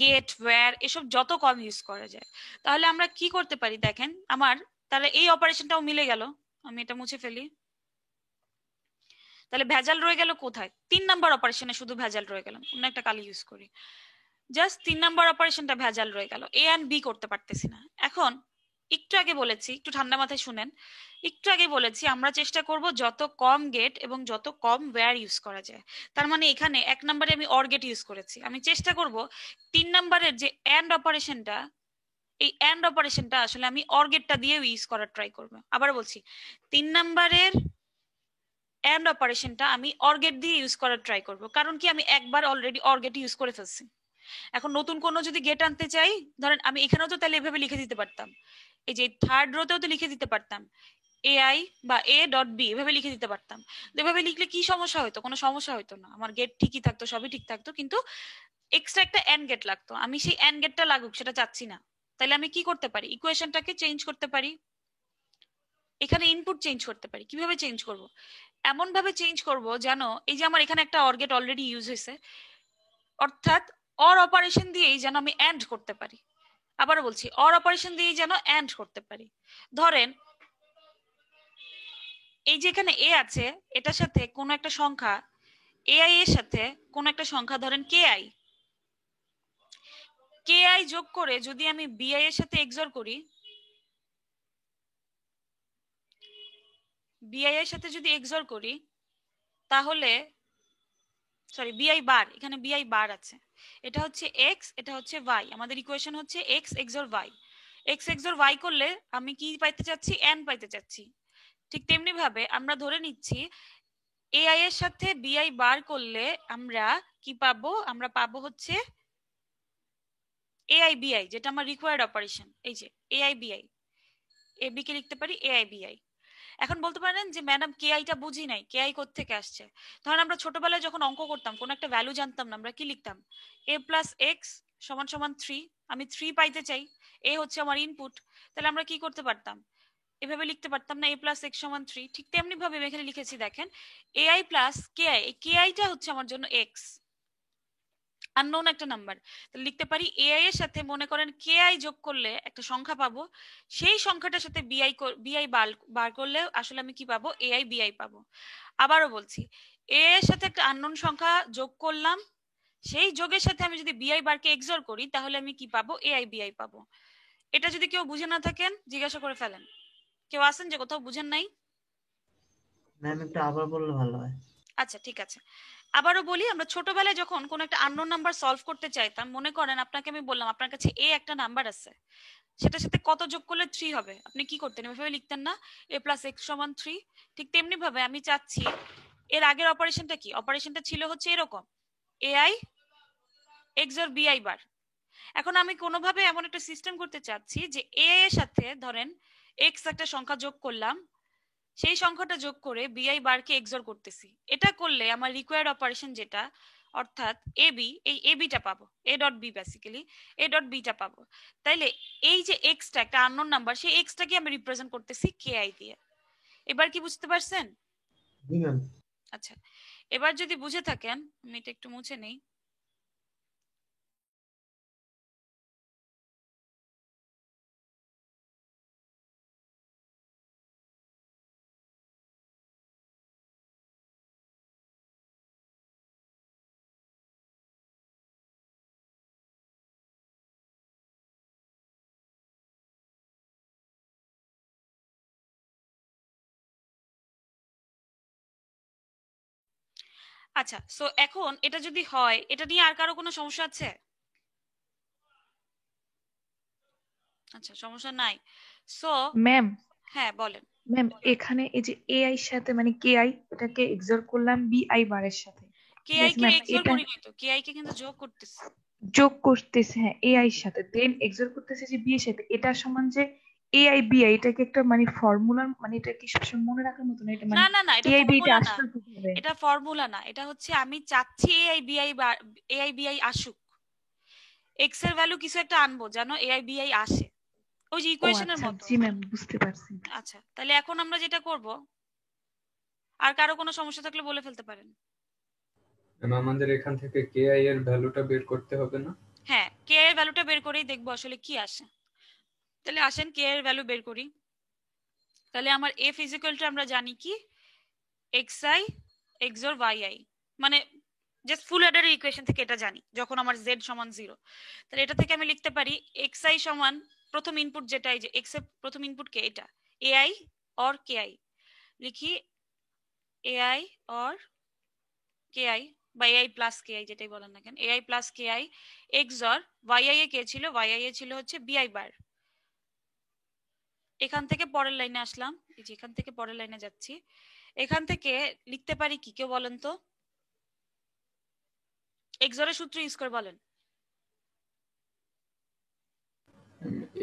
গেট ওয়্যার এসব যত কম ইউজ করা যায়। তাহলে আমরা কি করতে পারি দেখেন, আমার তাহলে এই অপারেশনটাও মিলে গেল। আমি এটা মুছে ফেলি। তাহলে ভেজাল রয়ে গেল কোথায়, 3 নাম্বার অপারেশনে শুধু ভেজাল রয়ে গেল। অন্য একটা কালি ইউজ করি, জাস্ট 3 নাম্বার অপারেশনটা ভেজাল রয়ে গেল, এ এন্ড বি করতে পারতেছি না। এখন একটু আগে বলেছি, একটু ঠান্ডা মাথায় শুনেন, একটু আগে বলেছি আমরা চেষ্টা করব যত কম গেট এবং যত কম ওয়্যার ইউজ করা যায়। তার মানে এখানে 1 নম্বরে আমি অর গেট ইউজ করেছি, আমি চেষ্টা করব 3 নম্বরের যে এন্ড অপারেশনটা, এই এন্ড অপারেশনটা আসলে আমি অর গেটটা দিয়ে ইউজ করার ট্রাই করব। আবার বলছি 3 নম্বরের এন্ড অপারেশনটা আমি অর গেট দিয়ে ইউজ করার ট্রাই করব, কারণ কি আমি একবার অলরেডি অর গেট ইউজ করে ফেলছি। এখন নতুন কোনো যদি গেট আনতে চাই, ধরেন আমি এখানেও তো তাহলে এভাবে লিখে দিতে পারতাম, এই যে থার্ড রোতেও তো লিখে দিতে পারতাম এআই বা এ ডট বি এভাবে লিখে দিতে পারতাম। এভাবে লিখলে কি সমস্যা হতো? কোনো সমস্যা হতো না, আমার গেট ঠিকই থাকতো, সবই ঠিক থাকতো, কিন্তু এক্সট্রা একটা এন্ড গেট লাগতো। আমি সেই এন্ড গেটটা লাগুক সেটা চাচ্ছি না। তাহলে আমি কি করতে পারি, ইকুয়েশনটাকে চেঞ্জ করতে পারি, এখানে ইনপুট চেঞ্জ করতে পারি। কিভাবে চেঞ্জ করব? এমন ভাবে চেঞ্জ করব যেন এই যে আমার এখানে একটা অর গেট অলরেডি ইউজ হয়েছে, অর্থাৎ অর অপারেশন দিয়েই যেন আমি এন্ড করতে পারি। আবার বলছি অর অপারেশন দিয়েই যেন এন্ড করতে পারি। ধরেন এই যে এখানে এ আছে, এটার সাথে কোনো একটা সংখ্যা এআই এর সাথে কোনো একটা সংখ্যা ধরেন কেআই, কেআই যোগ করে যদি আমি বিআই এর সাথে এক্সঅর করি, বিআই এর সাথে যদি এক্সঅর করি তাহলে, সরি বিআই বার, এখানে বিআই বার আছে, এটা হচ্ছে এক্স, এটা হচ্ছে ওয়াই। আমাদের ইকুয়েশন হচ্ছে এক্স এক্সঅর ওয়াই। এক্স এক্সঅর ওয়াই করলে আমি কি পাইতে চাচ্ছি, এন পাইতে চাচ্ছি। ঠিক তেমনি ভাবে আমরা ধরে নিচ্ছি এআই এর সাথে বিআই বার করলে আমরা কি পাবো, আমরা পাবো হচ্ছে এআই বিআই, যেটা আমার রিকোয়ার্ড অপারেশন। এই যে এআই বিআই, এ বি কে লিখতে পারি এআই বিআই। এখন বলতে পারেন যে ম্যাডাম কেআইটা বুঝি নাই, কেআই কোত্থেকে আসছে? ধরেন আমরা ছোটবেলায় যখন অঙ্ক করতাম, কোন একটা ভ্যালু জানতাম না, আমরা কি লিখতাম, এ প্লাস এক্স সমান সমান 3। আমি 3 পাইতে চাই, এ হচ্ছে আমার ইনপুট, তাহলে আমরা কি করতে পারতাম, এভাবে লিখতে পারতাম না, এ প্লাস এক্স সমান 3। ঠিক তেমনি ভাবে আমি এখানে লিখেছি দেখেন এআই প্লাস কেআই, এই কেআইটা হচ্ছে আমার জন্য এক্স, আননোন একটা নাম্বার। তাহলে লিখতে পারি এআই এর সাথে মনে করেন কেআই যোগ করলে একটা সংখ্যা পাবো, সেই সংখ্যাটার সাথে বিআই বিআই বার করলে আসলে আমি কি পাবো, এআই বিআই পাবো। আবারও বলছি এ এর সাথে একটা আননোন সংখ্যা যোগ করলাম, সেই যোগের সাথে আমি যদি বিআই বারকে এক্সঅর করি তাহলে আমি কি পাবো, এআই বিআই পাবো। এটা যদি কেউ বুঝে না থাকেন জিজ্ঞাসা করে ফেলেন। কেউ আছেন যে কোথাও বুঝেন নাই? ম্যাম একটু আবার বললে ভালো হয়। আচ্ছা ঠিক আছে, আবারও বলি, আমরা ছোটবেলায় যখন কোন একটা আননোন নাম্বার সলভ করতে চাইতাম, মনে করেন আপনাকে আমি বললাম আপনার কাছে এ একটা নাম্বার আছে, সেটার সাথে কত যোগ করলে 3 হবে, আপনি কি করতেন, এভাবে লিখতেন না, এ প্লাস এক্স সমান 3। ঠিক তেমনি ভাবে আমি চাচ্ছি এর আগের অপারেশনটা কি? অপারেশনটা ছিল হচ্ছে এরকম, এআই এক্সর বিআই বার। এখন আমি কোনোভাবে এমন একটা সিস্টেম করতে চাচ্ছি যে এ এর সাথে ধরেন এক্স একটা সংখ্যা যোগ করলাম, সেই সংখ্যাটা যোগ করে বিআই বারকে এক্সর করতেছি। এটা করলে আমার রিকোয়ার্ড অপারেশন যেটা, অর্থাৎ এ বি, এই এ বিটা পাবো, A dot B basically A dot beta পাবো। তাইলে এই যে এক্সটা একটা আননোন নাম্বার, সেই এক্সটাকে আমি রিপ্রেজেন্ট করতেছি কে আই দিয়ে। এবার কি বুঝতে পারছেন? জি ম্যাম। আচ্ছা, এবার যদি বুঝে থাকেন আমি এটা একটু মুছে নেই। আচ্ছা, সো এখন এটা যদি হয়, এটা নিয়ে আর কারো কোনো সমস্যা আছে? আচ্ছা, সমস্যা নাই। সো ম্যাম হ্যাঁ বলেন। ম্যাম এখানে এই যে এআই সাথে মানে কেআই এটাকে এক্সর করলাম বিআই বারের সাথে, ঠিক কেআই আছে কে ম্যাম, এক্সর এটা করি নাই তো, কেআই কে কিন্তু যোগ করতেছি। যোগ করতেছে হ্যাঁ এআই এর সাথে, দেন এক্সর করতেছে যে বি এর সাথে, এটা সমান যে এআই বিআই, এটা কি একটা মানে ফর্মুলা, মানে এটা কি সবসময় মনে রাখার মতো না? এটা না মানে না না, এটা এআই বি এটা ফর্মুলা না, আসলে কিভাবে? এটা ফর্মুলা না, এটা হচ্ছে আমি চাচ্ছি এআই বিআই আসুক, এক্স এর ভ্যালু কিছু একটা আনবো যেন এআই বিআই আসে, ওই যে ও ইকুয়েশনের আচ্ছা, মতো। জি ম্যাম বুঝতে পারছি। আচ্ছা, তাহলে এখন আমরা যেটা করব, আর কারো কোনো সমস্যা থাকলে বলে ফেলতে পারেন। আমাদের এখান থেকে কেআই এর ভ্যালুটা বের করতে হবে না? হ্যাঁ, কে এর ভ্যালুটা বের করেই দেখবো আসলে কি আসে। তাহলে আসেন কে এর ভ্যালু বের করি। তাহলে আমার এফ ইজ ইকুয়াল টু আমরা জানি কি, X I XOR Y I, মানে জাস্ট ফুল অ্যাডারের ইকুয়েশন থেকে এটা জানি, যখন আমার জেড সমান 0। তাহলে এটা থেকে আমি লিখতে পারি এক্স আই সমান প্রথম ইনপুট যেটা, এই যে এক্স এর প্রথম ইনপুট কে, এটা এআই অর কে আই, লিখি এআই অর কে আই বা এআই প্লাস কে আই, যেটাই বলেন না কেন, AI plus K I XOR Y I এ কে ছিল, ওয়াই আই এ ছিল হচ্ছে বিআই বার। এখান থেকে পরের লাইনে আসলাম, এই যে এখান থেকে পরের লাইনে যাচ্ছি, এখান থেকে লিখতে পারি কি, কেউ বলেন তো, এক্সরের সূত্র ইউজ করে বলেন।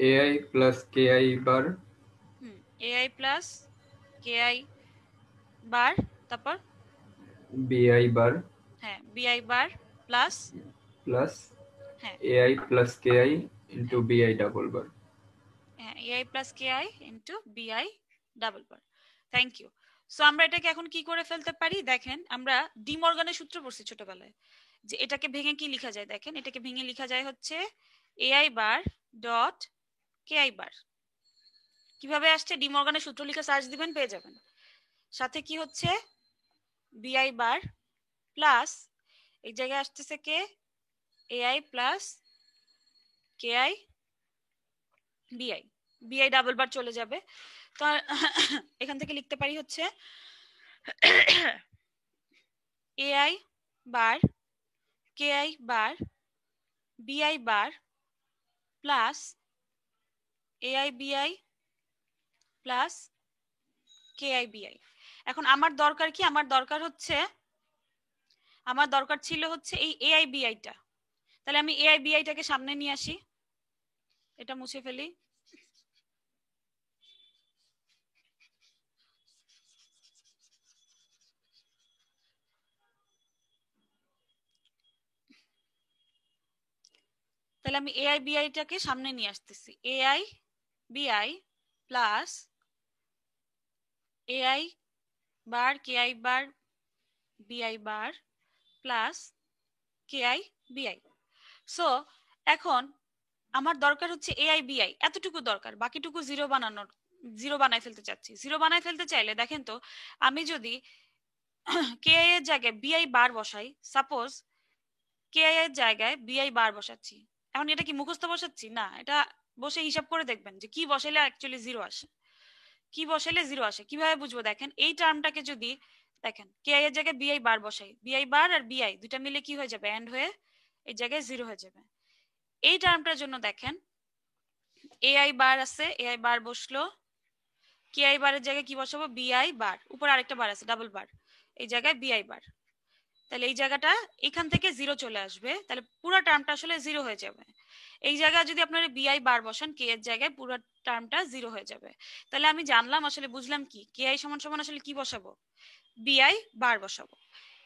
AI plus KI bar, AI plus KI bar, তারপর বিআই বার, হ্যাঁ বিআই বার প্লাস প্লাস হ্যাঁ AI plus KI into BI double bar. হ্যাঁ AI plus KI into BI double bar. Thank you. So আমরা এটাকে এখন কি করে ফেলতে পারি দেখেন, আমরা ডি মর্গানের সূত্র পড়ছি ছোটবেলায়, যে এটাকে ভেঙে কি লেখা যায়, দেখেন এটাকে ভেঙে লেখা যায় হচ্ছে এআই বার ডট কেআই বার। কিভাবে আসছে, ডি মর্গানের সূত্র লিখে সার্চ দিবেন পেয়ে যাবেন। সাথে কি হচ্ছে বিআই বার প্লাস এই জায়গায় আসতেছে কে, এআই প্লাস কেআই বিআই, বিআই ডাবল বার চলে যাবে। তো এখান থেকে লিখতে পারি হচ্ছে এআই বার কেআই বার বিআই বার প্লাস এআই বিআই প্লাস কেআই বিআই। এখন আমার দরকার কি, আমার দরকার হচ্ছে, আমার দরকার ছিল হচ্ছে এই এআই বিআইটা। তাহলে আমি এআই বিআইটাকে সামনে নিয়ে আসি, এটা মুছে ফেলি। তাহলে আমি এআই বিআইটাকে সামনে নিয়ে আসতেছি, এআই বিআই প্লাস এআই বার কেআই বার বিআই বার প্লাস কেআই বিআই। সো এখন আমার দরকার হচ্ছে এআই বিআই, এতটুকু দরকার, বাকিটুকু জিরো বানানোর, জিরো বানায় ফেলতে চাচ্ছি। জিরো বানায় ফেলতে চাইলে দেখেন তো, আমি যদি কে এর জায়গায় বিআই বার বসাই, সাপোজ কে এর জায়গায় বিআই বার বসাচ্ছি, এখন এটা কি মুখস্থ বসাচ্ছি না, এটা বসে হিসাব করে দেখবেন যে কি বসাইলে অ্যাকচুয়ালি জিরো আসে, কি বসাইলে জিরো আসে, কিভাবে বুঝবো দেখেন, এই টার্মটাকে যদি দেখেন কে এর জায়গায় বিআই বার বসাই, বিআই বার আর বিআই দুইটা মিলে কি হয়ে যাবে, এন্ড হয়ে এই জায়গায় জিরো হয়ে যাবে। এই টার্মটার জন্য দেখেন এআই বার আছে, এআই বার বসলো, কেআই বারের জায়গায় কি বসাবো, বিআই বার, উপর আরেকটা বার আছে ডাবল বার, এই জায়গায় বিআই বার, তাহলে এই জায়গাটা এখান থেকে 0 চলে আসবে, তাহলে পুরো টার্মটা আসলে 0 হয়ে যাবে। এই জায়গায় যদি আপনারা বিআই বার বসান কে এর জায়গায় পুরো টার্মটা 0 হয়ে যাবে। তাহলে আমি জানলাম আসলে বুঝলাম কি কেআই সমান সমান আসলে কি বসাবো, বিআই বার বসাবো।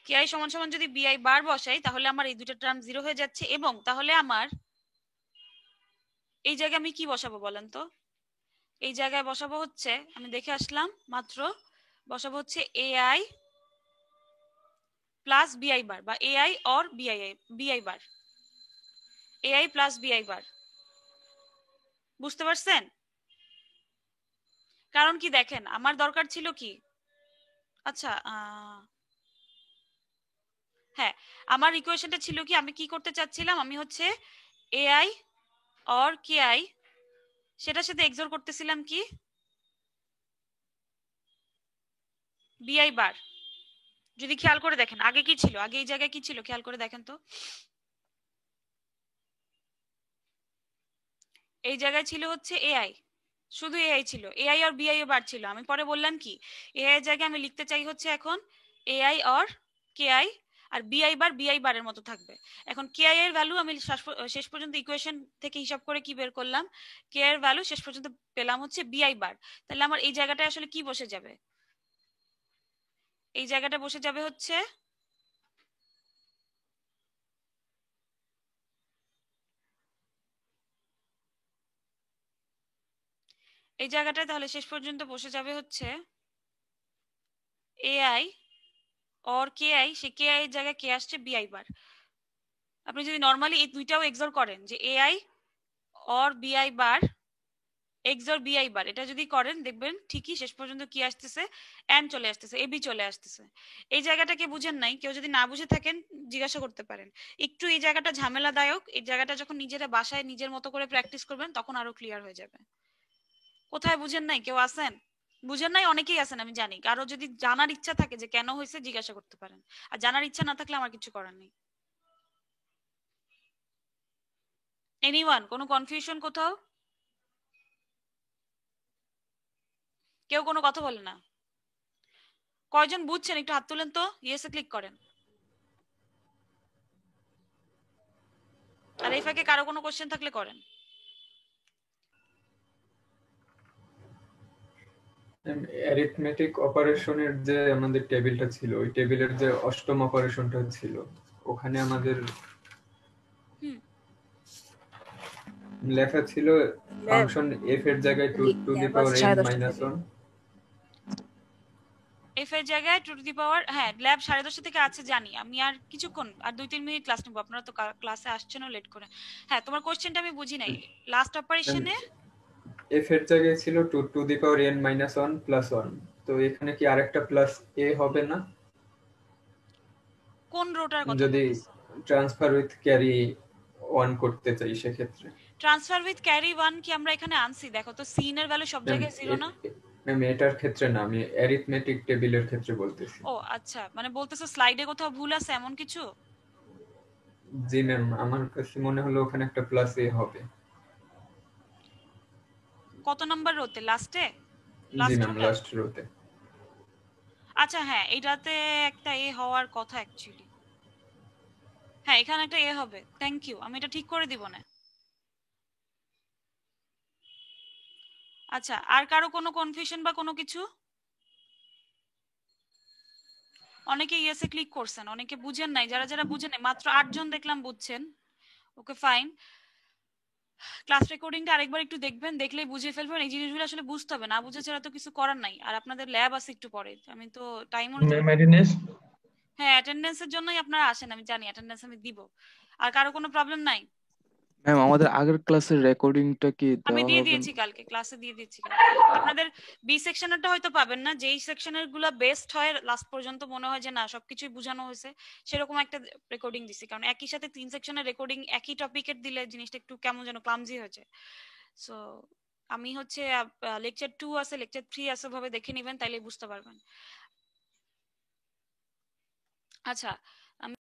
কেআই সমান সমান যদি বিআই বার বসাই তাহলে আমার এই দুটো টার্ম 0 হয়ে যাচ্ছে, এবং তাহলে আমার এই জায়গায় আমি কি বসাবো বলেন তো? এই জায়গায় বসাবো হচ্ছে, আমি দেখে আসলাম মাত্র, বসাবো হচ্ছে এআই প্লাস বিআই বার বা এআই অর বিআই বার, এআই প্লাস বিআই বার। বুঝতে পারছেন? কারণ কি দেখেন আমার দরকার ছিল কি, আচ্ছা হ্যাঁ আমার ইকুয়েশনটা ছিল কি, আমি কি করতে চাচ্ছিলাম, আমি হচ্ছে এআই অর কেআই সেটার সাথে এক্সোর করতেছিলাম কি বিআই বার। যদি খেয়াল করে দেখেন আগে কি ছিল, আগে এই জায়গায় কি ছিল খেয়াল করে দেখেন তো, এই জায়গায় ছিল হচ্ছে এআই, শুধু এআই ছিল, এআই আর বিআই বার ছিল। আমি পরে বললাম কি এআই এর জায়গায় আমি লিখতে চাই হচ্ছে এখন এআই অর কেআই, আর বিআই বারের মতো থাকবে। এখন কেআই এর ভ্যালু আমি শেষ পর্যন্ত ইকুয়েশন থেকে হিসাব করে কি বের করলাম, কে এর ভ্যালু শেষ পর্যন্ত পেলাম হচ্ছে বিআই বার। তাহলে আমার এই জায়গাটায় আসলে কি বসে যাবে, এই জায়গাটা বসে যাবে হচ্ছে এই জায়গাটায়, তাহলে শেষ পর্যন্ত বসে যাবে হচ্ছে AI or KI, say KI এর জায়গায় কে আসছে বিআই বার। আপনি যদি নরমালি এই দুইটাও এক্সোর করেন যে এআই অর বিআই বার এক্সোর বিআই বার, এটা যদি করেন দেখবেন ঠিকই শেষ পর্যন্ত কি আসতেছে, এন্ড চলে আসতেছে, এবি চলে আসতেছে। এই জায়গাটাকে বুঝেন নাই, কেউ যদি না বুঝে থাকেন জিজ্ঞাসা করতে পারেন। একটু এই জায়গাটা ঝামেলাদায়ক, এই জায়গাটা যখন নিজেরা বাসায় নিজের মতো করে প্র্যাকটিস করবেন তখন আরো ক্লিয়ার হয়ে যাবে। কোথায় বুঝেন নাই কেউ আছেন? বুঝেন নাই অনেকেই আছেন আমি জানি, কারো যদি জানার ইচ্ছা থাকে যে কেন হয়েছে জিজ্ঞাসা করতে পারেন, আর জানার ইচ্ছা না থাকলে আমার কিছু করার নেই। এনিওয়ান কোনো কনফিউশন কোথাও? কেউ কোনো কথা বলে না? কয়জন বুঝছেন একটু হাত তুলেন তো, ইয়েসে ক্লিক করেন। আর এই ফাঁকে কারো কোনো কোশ্চেন থাকলে করেন। অ্যারিথমেটিক অপারেশনের যে আমাদের টেবিলটা ছিল, ওই টেবিলের যে অষ্টম অপারেশনটা ছিল ওখানে আমাদের লেখা ছিল ফাংশন এফ এর জায়গায় 2^n-1 এফ এর জায়গায় 2^, হ্যাঁ ল্যাব 10:30 থেকে আছে জানি আমি, আর কিছুক্ষণ আর 2-3 মিনিট ক্লাস নেব, আপনারা তো ক্লাসে আসছেনও লেট করে। হ্যাঁ তোমার কোশ্চেনটা আমি বুঝি নাই, লাস্ট অপারেশনে এফ এর জায়গায় ছিল 2^n-1 তো এখানে কি আরেকটা প্লাস এ হবে না কোন রোটার কথা যদি বলতেছেন? ট্রান্সফার উইথ ক্যারি 1 করতে চাই সেক্ষেত্রে। ট্রান্সফার উইথ ক্যারি 1 কি আমরা এখানে আনছি? দেখো তো সিন এর ভ্যালু সব জায়গায় 0 না? ম্যাম এটার ক্ষেত্রে না, আমি অ্যারিথমেটিক টেবিলের ক্ষেত্রে বলতেছি। ও আচ্ছা, মানে বলতেছো স্লাইডে কোথাও ভুল আছে এমন কিছু? জি ম্যাম, আমার কাছে মনে হলো ওখানে একটা প্লাস এ হবে। কত নাম্বার রোতে? লাস্টে? জি ম্যাম, লাস্ট রোতে। আচ্ছা হ্যাঁ এটাতে একটা এ হওয়ার কথা অ্যাকচুয়ালি, হ্যাঁ এখানে একটা এ হবে। থ্যাংক ইউ, আমি এটা ঠিক করে দিব না। আচ্ছা আর কারো কোনো কনফিউশন বা কোনো কিছু? অনেকে ইয়েসে ক্লিক করছেন, অনেকে বুঝেন নাই, যারা যারা বুঝেন নাই মাত্র 8 জন দেখলাম বুঝছেন। ওকে ফাইন, ক্লাস রেকর্ডিংটা আরেকবার একটু দেখবেন, দেখলেই বুঝে ফেলবেন। এই জিনিসগুলো আসলে বুঝতে হবে, না বুঝে ছাড়া তো কিছু করার নাই। আর আপনাদের ল্যাব আছে একটু পরে, আমি তো টাইম অনুযায়ী হ্যাঁ অ্যাটেন্ডেন্সের জন্যই আপনারা আসেন, আমি জানি অ্যাটেন্ডেন্স আমি দিব। আর কারো কোনো প্রবলেম নাই? ম্যাম আমাদের আগের ক্লাসের রেকর্ডিংটা কি আমি দেওয়া দিয়ে হবে? দিয়েছি কালকে, ক্লাসে দিয়ে দিয়েছি কালকে। আপনাদের বি সেকশনেরটা হয়তো পাবেন না, যেই সেকশনের গুলো বেস্ট হয় লাস্ট পর্যন্ত মনে হয় যে না সবকিছুই বোঝানো হয়েছে, সেরকম একটা রেকর্ডিং দিছি। কারণ একই সাথে 3 সেকশনের রেকর্ডিং একই টপিকের দিলে জিনিসটা একটু কেমন যেন ক্লামজি হয়ে যায়। সো আমি হচ্ছে লেকচার 2 আছে, লেকচার 3 আছে, ভাবে দেখে নেবেন তাইলে বুঝতে পারবেন। আচ্ছা